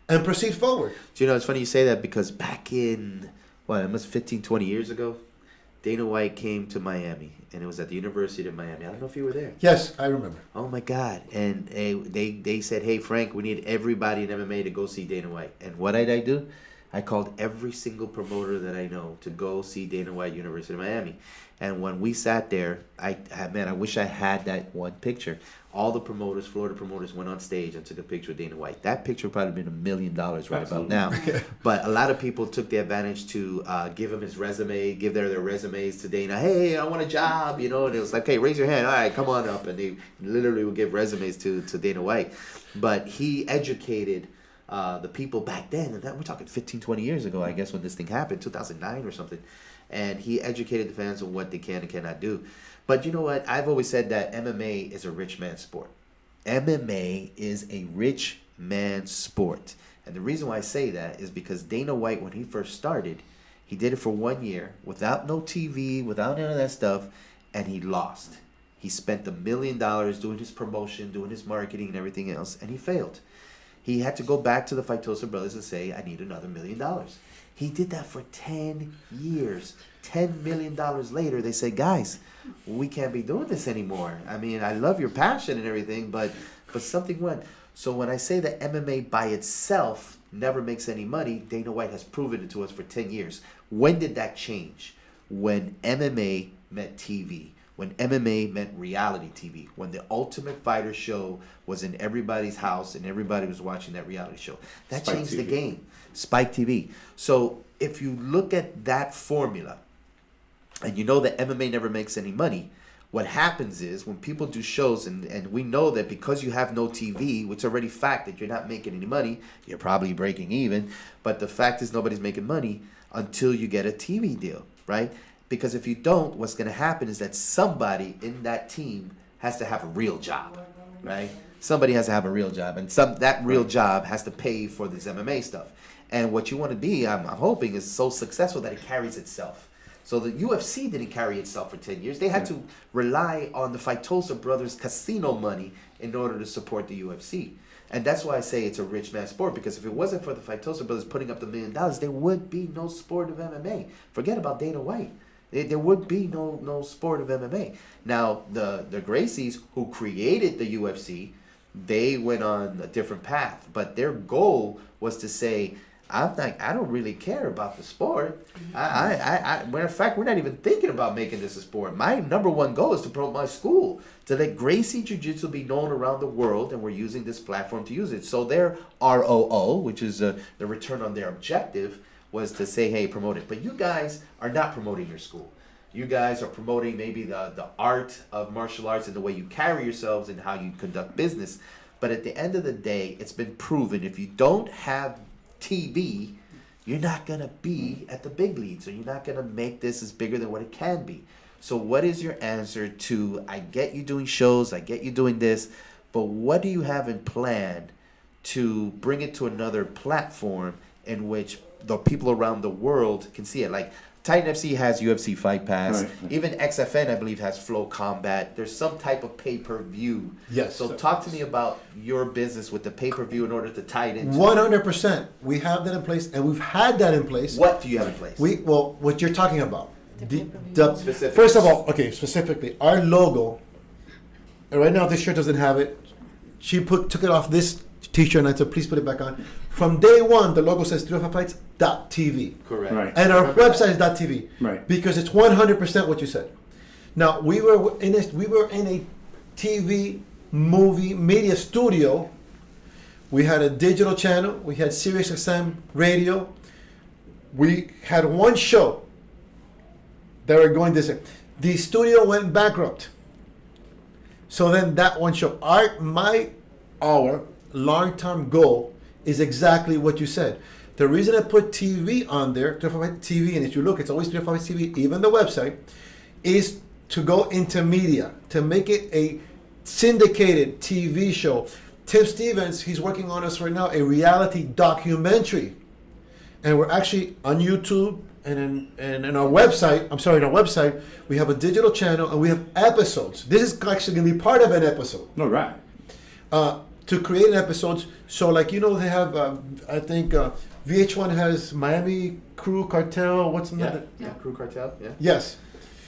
and proceed forward. Do you know, it's funny you say that because back in, it must 15, 20 years ago, Dana White came to Miami, and it was at the University of Miami. I don't know if you were there. Yes, I remember. Oh, my God. And they said, "Hey, Frank, we need everybody in MMA to go see Dana White." And what did I do? I called every single promoter that I know to go see Dana White, University of Miami. And when we sat there, I wish I had that one picture. All the promoters, Florida promoters, went on stage and took a picture of Dana White. That picture would probably been $1 million right about now. But a lot of people took the advantage to give him his resume, give their resumes to Dana. "Hey, I want a job," And it was like, "Hey, raise your hand. All right, come on up." And they literally would give resumes to Dana White. But he educated the people back then, and we're talking 15, 20 years ago, I guess, when this thing happened, 2009 or something. And he educated the fans on what they can and cannot do. But you know what? I've always said that MMA is a rich man's sport. MMA is a rich man's sport. And the reason why I say that is because Dana White, when he first started, he did it for 1 year without no TV, without none of that stuff, and he lost. He spent $1 million doing his promotion, doing his marketing and everything else, and he failed. He had to go back to the Faitosa brothers and say, "I need another $1 million." He did that for 10 years. $10 million later, they said, "Guys, we can't be doing this anymore. I mean, I love your passion and everything, but something went." So when I say that MMA by itself never makes any money, Dana White has proven it to us for 10 years. When did that change? When MMA met TV. When MMA meant reality TV, when the Ultimate Fighter show was in everybody's house and everybody was watching that reality show. That Spike changed TV. the game. Spike TV. So if you look at that formula, and you know that MMA never makes any money, what happens is when people do shows, and we know that because you have no TV, which is already fact that you're not making any money, you're probably breaking even, but the fact is nobody's making money until you get a TV deal, right? Because if you don't, what's going to happen is that somebody in that team has to have a real job, right? Somebody has to have a real job, and that real job has to pay for this MMA stuff. And what you want to be, I'm hoping, is so successful that it carries itself. So the UFC didn't carry itself for 10 years. They had to rely on the Faitosa brothers' casino money in order to support the UFC. And that's why I say it's a rich man's sport, because if it wasn't for the Faitosa brothers putting up the $1 million, there would be no sport of MMA. Forget about Dana White. There would be no sport of MMA. Now, the Gracies, who created the UFC, they went on a different path. But their goal was to say, I don't really care about the sport. Matter of fact, we're not even thinking about making this a sport. My number one goal is to promote my school, to let Gracie Jiu-Jitsu be known around the world, and we're using this platform to use it. So their ROO, which is the return on their objective, was to say, hey, promote it. But you guys are not promoting your school. You guys are promoting maybe the art of martial arts and the way you carry yourselves and how you conduct business. But at the end of the day, it's been proven if you don't have TV, you're not going to be at the big leagues, or you're not going to make this as bigger than what it can be. So what is your answer to, I get you doing shows, I get you doing this, but what do you have in plan to bring it to another platform in which the people around the world can see it? Like Titan FC has UFC Fight Pass. Right. Even XFN, I believe, has Flow Combat. There's some type of pay-per-view. Yes. So talk to me about your business with the pay-per-view in order to tie it into 100%. We have that in place, and we've had that in place. What do you have in place? Well, what you're talking about. Specifics. First of all, okay, specifically, our logo, and right now this shirt doesn't have it. She took it off this t-shirt, and I said, please put it back on. From day one, the logo says 305fights.tv. Correct. Right. And our website is .tv. Right. Because it's 100% what you said. Now, we were in a TV, movie, media studio. We had a digital channel. We had SiriusXM radio. We had one show that were going this way. The studio went bankrupt. So then that one show, our long-term goal is exactly what you said. The reason I put TV on there, 305 TV, and if you look, it's always 305 TV, even the website, is to go into media, to make it a syndicated TV show. Tim Stevens, he's working on us right now, a reality documentary. And we're actually on YouTube and in our website, in our website, we have a digital channel and we have episodes. This is actually going to be part of an episode. No, right. To create an episode. So like, they have, I think VH1 has Miami Crew Cartel. What's another? Yeah, Crew Cartel. Yeah. Yes.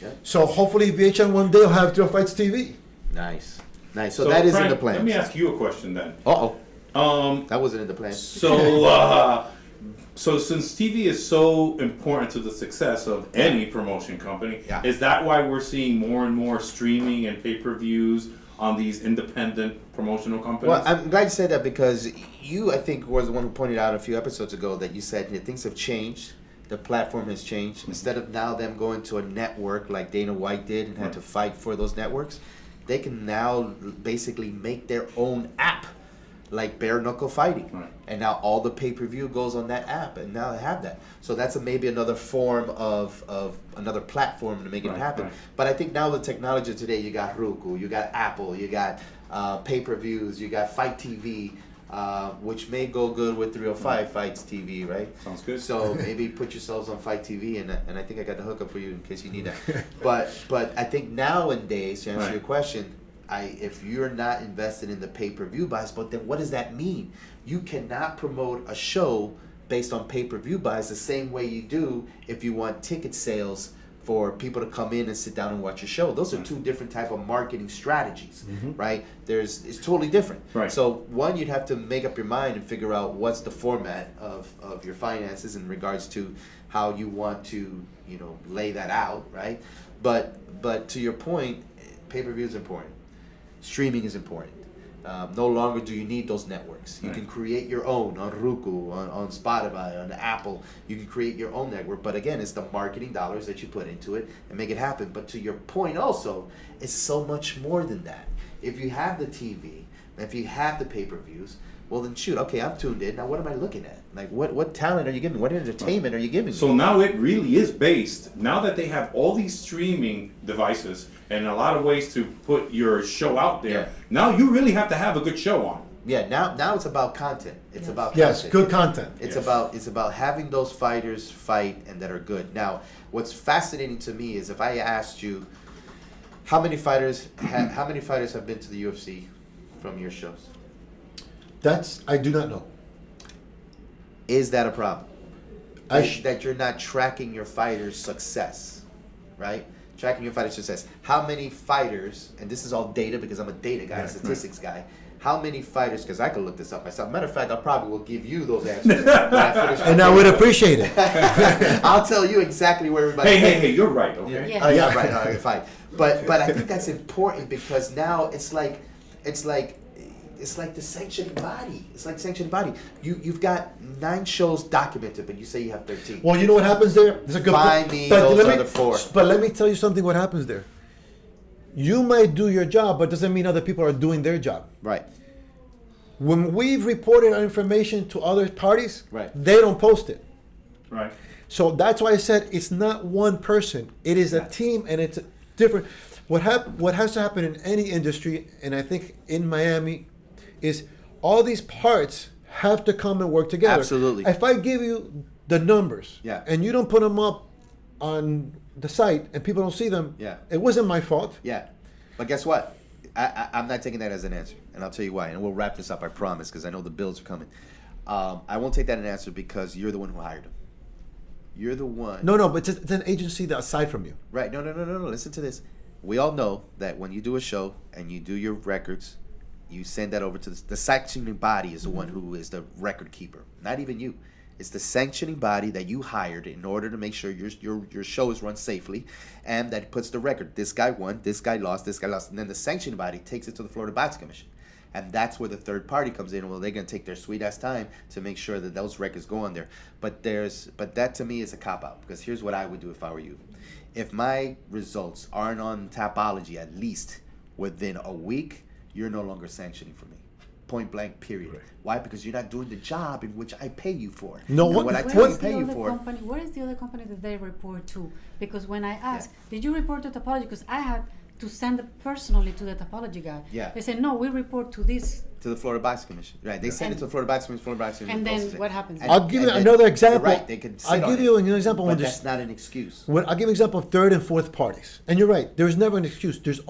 Yeah. So hopefully VH1 one day will have Thrill Fights TV. Nice. So that is Frank, in the plan. Let me ask you a question then. That wasn't in the plan. So since TV is so important to the success of any promotion company, Yeah. is that why we're seeing more and more streaming and pay-per-views on these independent promotional companies? Well, I'm glad you said that because you, I think, was the one who pointed out a few episodes ago that you said that things have changed. The platform has changed. Instead of now them going to a network like Dana White did and had to fight for those networks, they can now basically make their own app like bare knuckle fighting. Right. And now all the pay-per-view goes on that app, and now they have that. So that's maybe another form of another platform to make it happen. Right. But I think now the technology today, you got Roku, you got Apple, you got pay-per-views, you got Fight TV, which may go good with 305 Fights TV, right? Sounds good. So maybe put yourselves on Fight TV, and I think I got the hookup for you in case you need that. But I think nowadays, to answer your question, if you're not invested in the pay-per-view buys, but then what does that mean? You cannot promote a show based on pay-per-view buys the same way you do if you want ticket sales for people to come in and sit down and watch your show. Those are two different type of marketing strategies, right? It's totally different. Right. So one, you'd have to make up your mind and figure out what's the format of your finances in regards to how you want to, lay that out, right? But to your point, pay-per-view is important. Streaming is important. No longer do you need those networks. You can create your own on Roku, on Spotify, on Apple. You can create your own network. But again, it's the marketing dollars that you put into it and make it happen. But to your point also, it's so much more than that. If you have the TV, if you have the pay-per-views, well then shoot, okay, I'm tuned in. Now what am I looking at? Like what talent are you giving me? What entertainment are you giving me? So now it really is based, now that they have all these streaming devices and a lot of ways to put your show out there, now you really have to have a good show on. Yeah, now it's about content. It's about Yes, content. good content. It's about having those fighters fight and that are good. Now, what's fascinating to me is if I asked you how many fighters have been to the UFC from your shows? I do not know. Is that a problem? I That you're not tracking your fighters' success, right? Tracking your fighters' success. How many fighters, and this is all data because I'm a data guy, statistics guy. How many fighters, because I can look this up myself. Matter of fact, I probably will give you those answers when I finish my And I would appreciate it. I'll tell you exactly where everybody Hey, you're right, okay? Yeah. Oh, yeah, right. All right, fine. But I think that's important because now it's like the sanctioning body. It's like sanctioning body. You've got 9 shows documented, but you say you have 13. Well, you know what happens there? There's a good Find me those other 4. But let me tell you something. What happens there? You might do your job, but doesn't mean other people are doing their job. Right. When we've reported our information to other parties, Right. they don't post it. Right. So that's why I said it's not one person. It is a team, and it's different. What has to happen in any industry, and I think in Miami, is all these parts have to come and work together. Absolutely. If I give you the numbers, Yeah. and you don't put them up on the site, and people don't see them, Yeah. it wasn't my fault. Yeah. But guess what? I'm not taking that as an answer, and I'll tell you why. And we'll wrap this up, I promise, because I know the bills are coming. I won't take that as an answer because you're the one who hired him. You're the one. No, but it's an agency that aside from you. Right. No. Listen to this. We all know that when you do a show and you do your records, you send that over to the sanctioning body is the one who is the record keeper. Not even you. It's the sanctioning body that you hired in order to make sure your show is run safely, and that puts the record. This guy won, this guy lost, and then the sanctioning body takes it to the Florida Boxing Commission. And that's where the third party comes in. Well, they're going to take their sweet ass time to make sure that those records go on there. But that to me is a cop out, because here's what I would do if I were you. If my results aren't on Tapology at least within a week, you're no longer sanctioning for me. Point blank, period. Right. Why? Because you're not doing the job in which I pay you for. No, and what I is tell you the pay you other for. company? Where is the other company that they report to? Because when I asked, did you report to Topology? Because I had to send it personally to the topology guy. Yeah. They said, no, we report to this. To the Florida Boxing Commission. Right. They send it to the Florida Boxing Commission. Florida Boxing Commission. And then posts it. what happens? I'll give you then- another you're example. Right. They can sit I'll on give it. you an example when But there's that's not an excuse. When I'll give you an example of third and fourth parties. And you're right, there's never an excuse. There's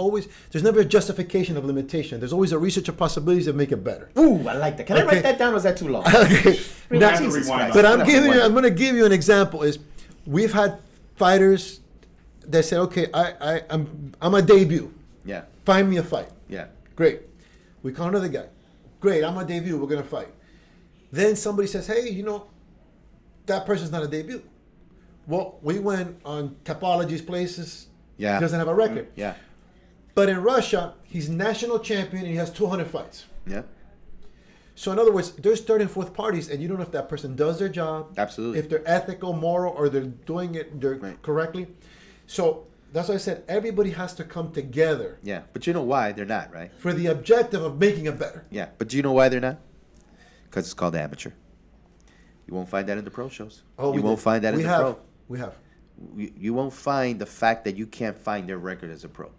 never a justification of limitation. There's always a research of possibilities that make it better. Ooh, I like that. Can I Okay. write that down or is that too long? Okay. We Now- have to Jesus rewind Christ. but on that. I'm gonna give you an example is we've had fighters that said, okay, I'm a debut. Yeah. Find me a fight. Yeah. Great. We call another guy. Great, I'm a debut, we're gonna fight. Then somebody says, hey, that person's not a debut. Well, we went on Topology's places. Yeah. He doesn't have a record. Yeah. But in Russia, he's national champion and he has 200 fights. Yeah. So in other words, there's third and fourth parties, and you don't know if that person does their job, Absolutely. if they're ethical, moral, or they're doing it Right. correctly. So that's why I said everybody has to come together Yeah. But you know why they're not, right? for the objective of making it better. Yeah. But do you know why they're not? Because it's called amateur. You won't find that in the pro shows. Oh, you won't find that in the pro. We have. You won't find the fact that you can't find their record as a pro.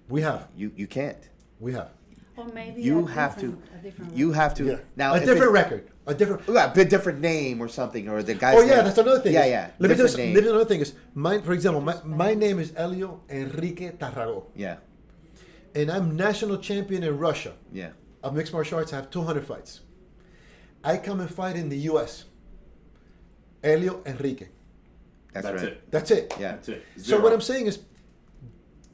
We have. You can't. We have. Or maybe You a have to. different- a different You way. have to. Yeah. Now a if different it- record. A different. Yeah, a different name or something, or the guy's Oh yeah, name. that's another thing. Yeah, is- yeah. Let me different just. name. Let me another thing is mine. For example, my name is Elio Enrique Tarrago, Yeah, and I'm national champion in Russia yeah, of mixed martial arts. I have 200 fights. I come and fight in the U.S. Elio Enrique. that's That's right. it. That's it. Yeah, That's it. So Zero. what I'm saying is,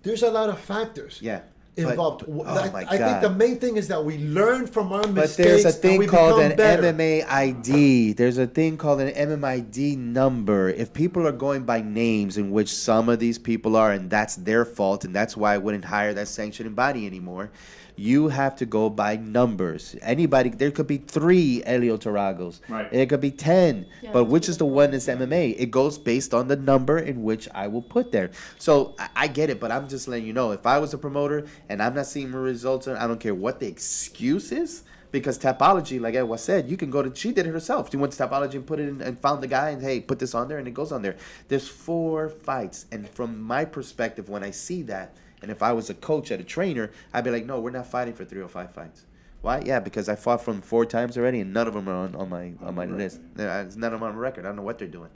there's a lot of factors. yeah. But- Involved. oh I, my I think the God. main thing is that we learn from our But mistakes. there's a and thing we called become an better. MMA ID. There's a thing called an MMID number. If people are going by names in which some of these people are, and that's their fault, and that's why I wouldn't hire that sanctioning body anymore, you have to go by numbers. Anybody, there could be 3 Elio Tarragos. Right. There could be 10. Yeah, but that's which what is the the one problem that's is. MMA? It goes based on the number in which I will put there. So I get it, but I'm just letting you know, if I was a promoter and I'm not seeing the results, I don't care what the excuse is, because Tapology, like Edwa said, you can go to, she did it herself. She went to Tapology and put it in and found the guy and, hey, put this on there, and it goes on there. There's 4 fights. And from my perspective, when I see that, and if I was a coach and a trainer, I'd be like, no, we're not fighting for 3 or 5 fights. Why? Yeah, because I fought from 4 times already, and none of them are on my list. None of them on record. I don't know what they're doing.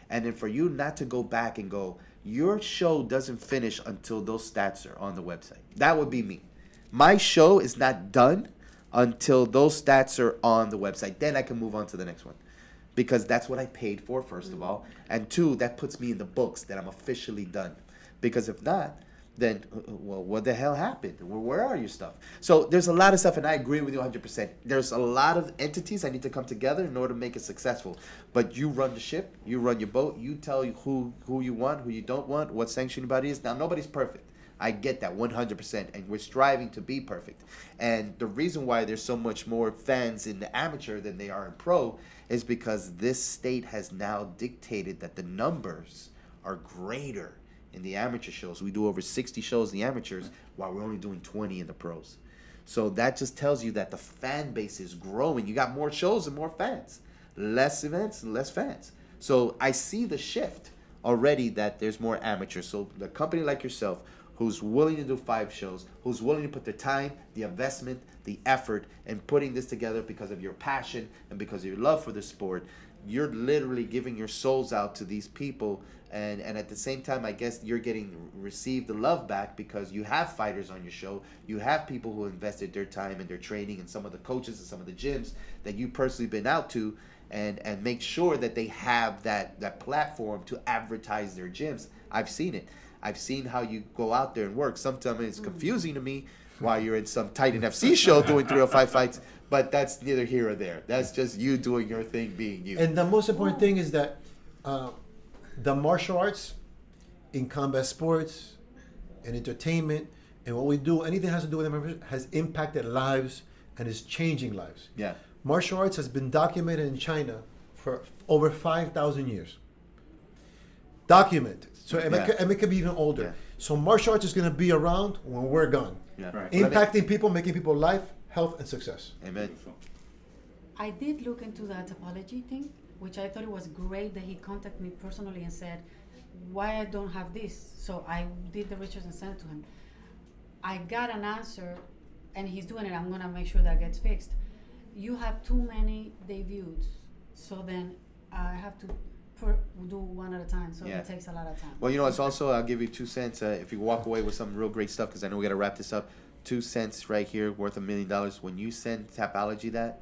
And then for you not to go back and go, your show doesn't finish until those stats are on the website. That would be me. My show is not done until those stats are on the website. Then I can move on to the next one. Because that's what I paid for, first of all. And 2, that puts me in the books that I'm officially done. Because if not, then, well, what the hell happened? Where are your stuff? So there's a lot of stuff, and I agree with you 100%. There's a lot of entities that need to come together in order to make it successful. But you run the ship, you run your boat, you tell who you want, who you don't want, what sanctioning body is. Now, nobody's perfect. I get that 100%, and we're striving to be perfect. And the reason why there's so much more fans in the amateur than they are in pro is because this state has now dictated that the numbers are greater in the amateur shows. We do over 60 shows in the amateurs while we're only doing 20 in the pros. So that just tells you that the fan base is growing. You got more shows and more fans. Less events and less fans. So I see the shift already that there's more amateurs. So the company like yourself who's willing to do 5 shows, who's willing to put the time, the investment, the effort, and putting this together because of your passion and because of your love for the sport, you're literally giving your souls out to these people, and at the same time, I guess you're getting received the love back because you have fighters on your show, you have people who invested their time and their training, and some of the coaches and some of the gyms that you personally been out to, and make sure that they have that platform to advertise their gyms. I've seen it. I've seen how you go out there and work. Sometimes it's confusing to me while you're in some Titan FC show doing 305 fights, but that's neither here or there. That's just you doing your thing, being you. And the most important thing is that the martial arts in combat sports and entertainment and what we do, anything that has to do with it, has impacted lives and is changing lives. Yeah. Martial arts has been documented in China for over 5,000 years. Documented. So it could be even older. Yeah. So martial arts is going to be around when we're gone. Yeah. Right. Impacting people, making people life, health, and success. Amen. I did look into that topology thing, which I thought it was great that he contacted me personally and said, why I don't have this. So I did the research and sent it to him. I got an answer, and he's doing it. I'm gonna make sure that gets fixed. You have too many debuts, so then I have to do one at a time. So Yeah. it takes a lot of time. Well, you know, it's also, I'll give you 2 cents. If you walk away with some real great stuff, because I know we got to wrap this up. 2 cents right here, worth $1 million. When you send Tapology that,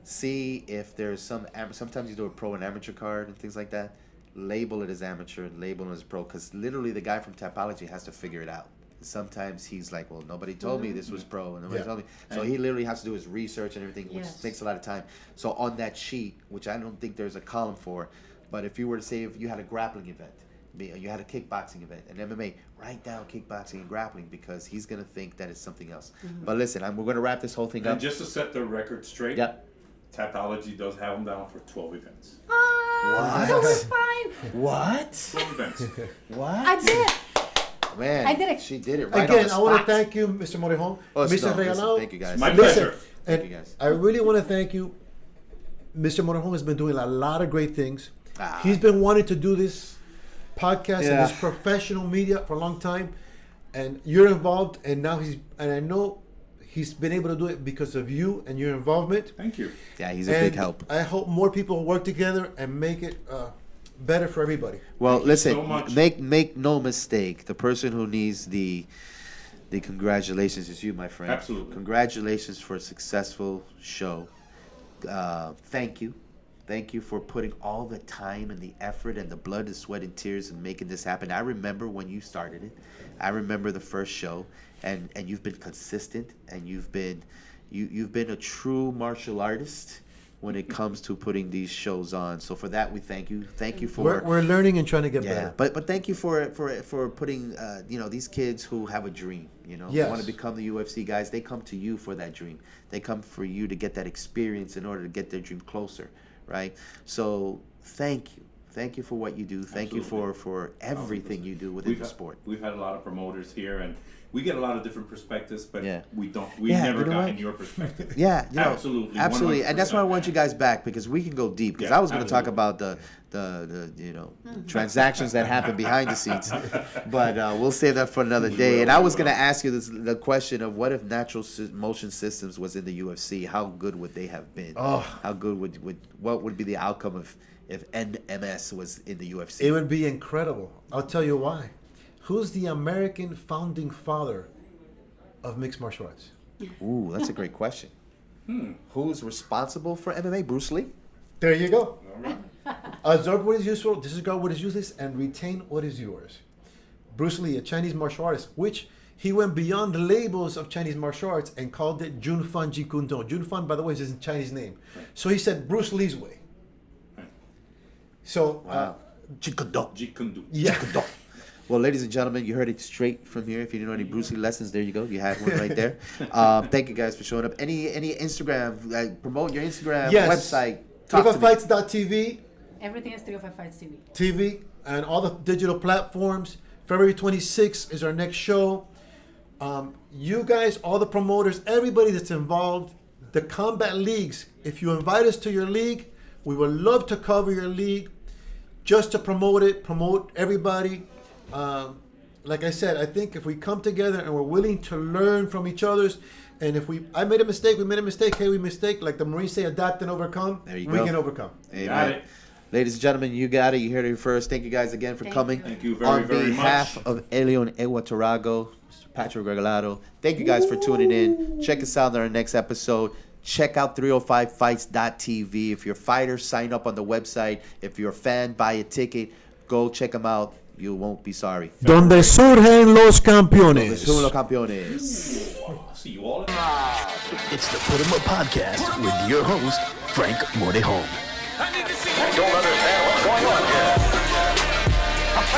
see if there's sometimes you do a pro and amateur card and things like that. Label it as amateur, label it as pro, because literally the guy from Tapology has to figure it out. Sometimes he's like, well, nobody told me this was pro, and nobody Yeah. told me. So he literally has to do his research and everything, which Yes. takes a lot of time. So on that sheet, which I don't think there's a column for, but if you were to say if you had a grappling event, you had a kickboxing event, an MMA, write down kickboxing and grappling, because he's going to think that it's something else. But listen, we're going to wrap this whole thing up. And just to set the record straight, Yep. Tapology does have them down for 12 events. What? So we're fine. What? 12 events. What? I did it. Man, I did it. She did it right on Again, the I want to spot. thank you, Mr. Morejon, Oh, Mr. no, listen, Regalado. thank you guys. My Listen, pleasure. Thank and you guys. I really want to thank you. Mr. Morejon has been doing a lot of great things. Ah. He's been wanting to do this podcast Yeah. and this professional media for a long time, and you're involved. And now I know he's been able to do it because of you and your involvement. Thank you. Yeah, he's a And big help. I hope more people work together and make it better for everybody. Well, Thank you listen, so much. make no mistake. The person who needs the congratulations is you, my friend. Absolutely. Congratulations for a successful show. Thank you. Thank you for putting all the time and the effort and the blood and sweat and tears and making this happen. I remember when you started it. I remember the first show, and you've been consistent, and you've been a true martial artist when it comes to putting these shows on. So for that, we thank you. Thank you for We're learning and trying to get yeah, better. but thank you for putting these kids who have a dream, Yes. want to become the UFC guys. They come to you for that dream. They come for you to get that experience in order to get their dream closer, right? So thank you for what you do. Thank you for everything you do within the sport. We've had a lot of promoters here, and we get a lot of different perspectives, but Yeah. we Yeah, never you know gotten what? your perspective. Yeah, absolutely, absolutely, and that's why I 100%, want you guys back, because we can go deep. Because Yeah, I was going to talk absolutely. about the transactions that happen behind the scenes, but we'll save that for another day. will, And I we was going to will. ask you the question of what if Natural Motion Systems was in the UFC? How good would they have been? Oh. How good what would be the outcome if NMS was in the UFC? It would be incredible. I'll tell you why. Who's the American founding father of mixed martial arts? Ooh, that's a great question. Who's responsible for MMA? Bruce Lee? There you go. Absorb what is useful, disregard what is useless, and retain what is yours. Bruce Lee, a Chinese martial artist, which he went beyond the labels of Chinese martial arts and called it Jun Fan Ji Kun Do. Jun Fan, by the way, is his Chinese name. So he said Bruce Lee's way. So, Wow. Jeet-Kune-Do. Jeet Kune Do. yeah. Jeet-Kune-Do. Well, ladies and gentlemen, you heard it straight from here. If you didn't know any Bruce Lee lessons, there you go. You had one right there. Thank you guys for showing up. Any Instagram, promote your Instagram, Yes. website. Talk to me. TrueFightS.tv, Everything is 305 Fights TV. TV, and all the digital platforms. February 26th is our next show. You guys, all the promoters, everybody that's involved, the combat leagues, if you invite us to your league, we would love to cover your league just to promote it, promote everybody. Like I said, I think if we come together and we're willing to learn from each other's, and if I made a mistake, we made a mistake, hey, we mistake, like the Marines say, adapt and overcome, There you we go. can overcome. Amen. Got it. Ladies and gentlemen, you got it. You heard it first. Thank you guys again for Thank coming. you. Thank you very, On very behalf much. of Elion Ewatarago, Mr. Patrick Regalado, thank you guys for tuning in. Check us out on our next episode. Check out 305fights.tv. If you're a fighter, sign up on the website. If you're a fan, buy a ticket. Go check them out. You won't be sorry. Donde surgen los campeones. Somos los campeones. See you all. It's the Putemup Podcast with your host, Frank Morejon. I don't understand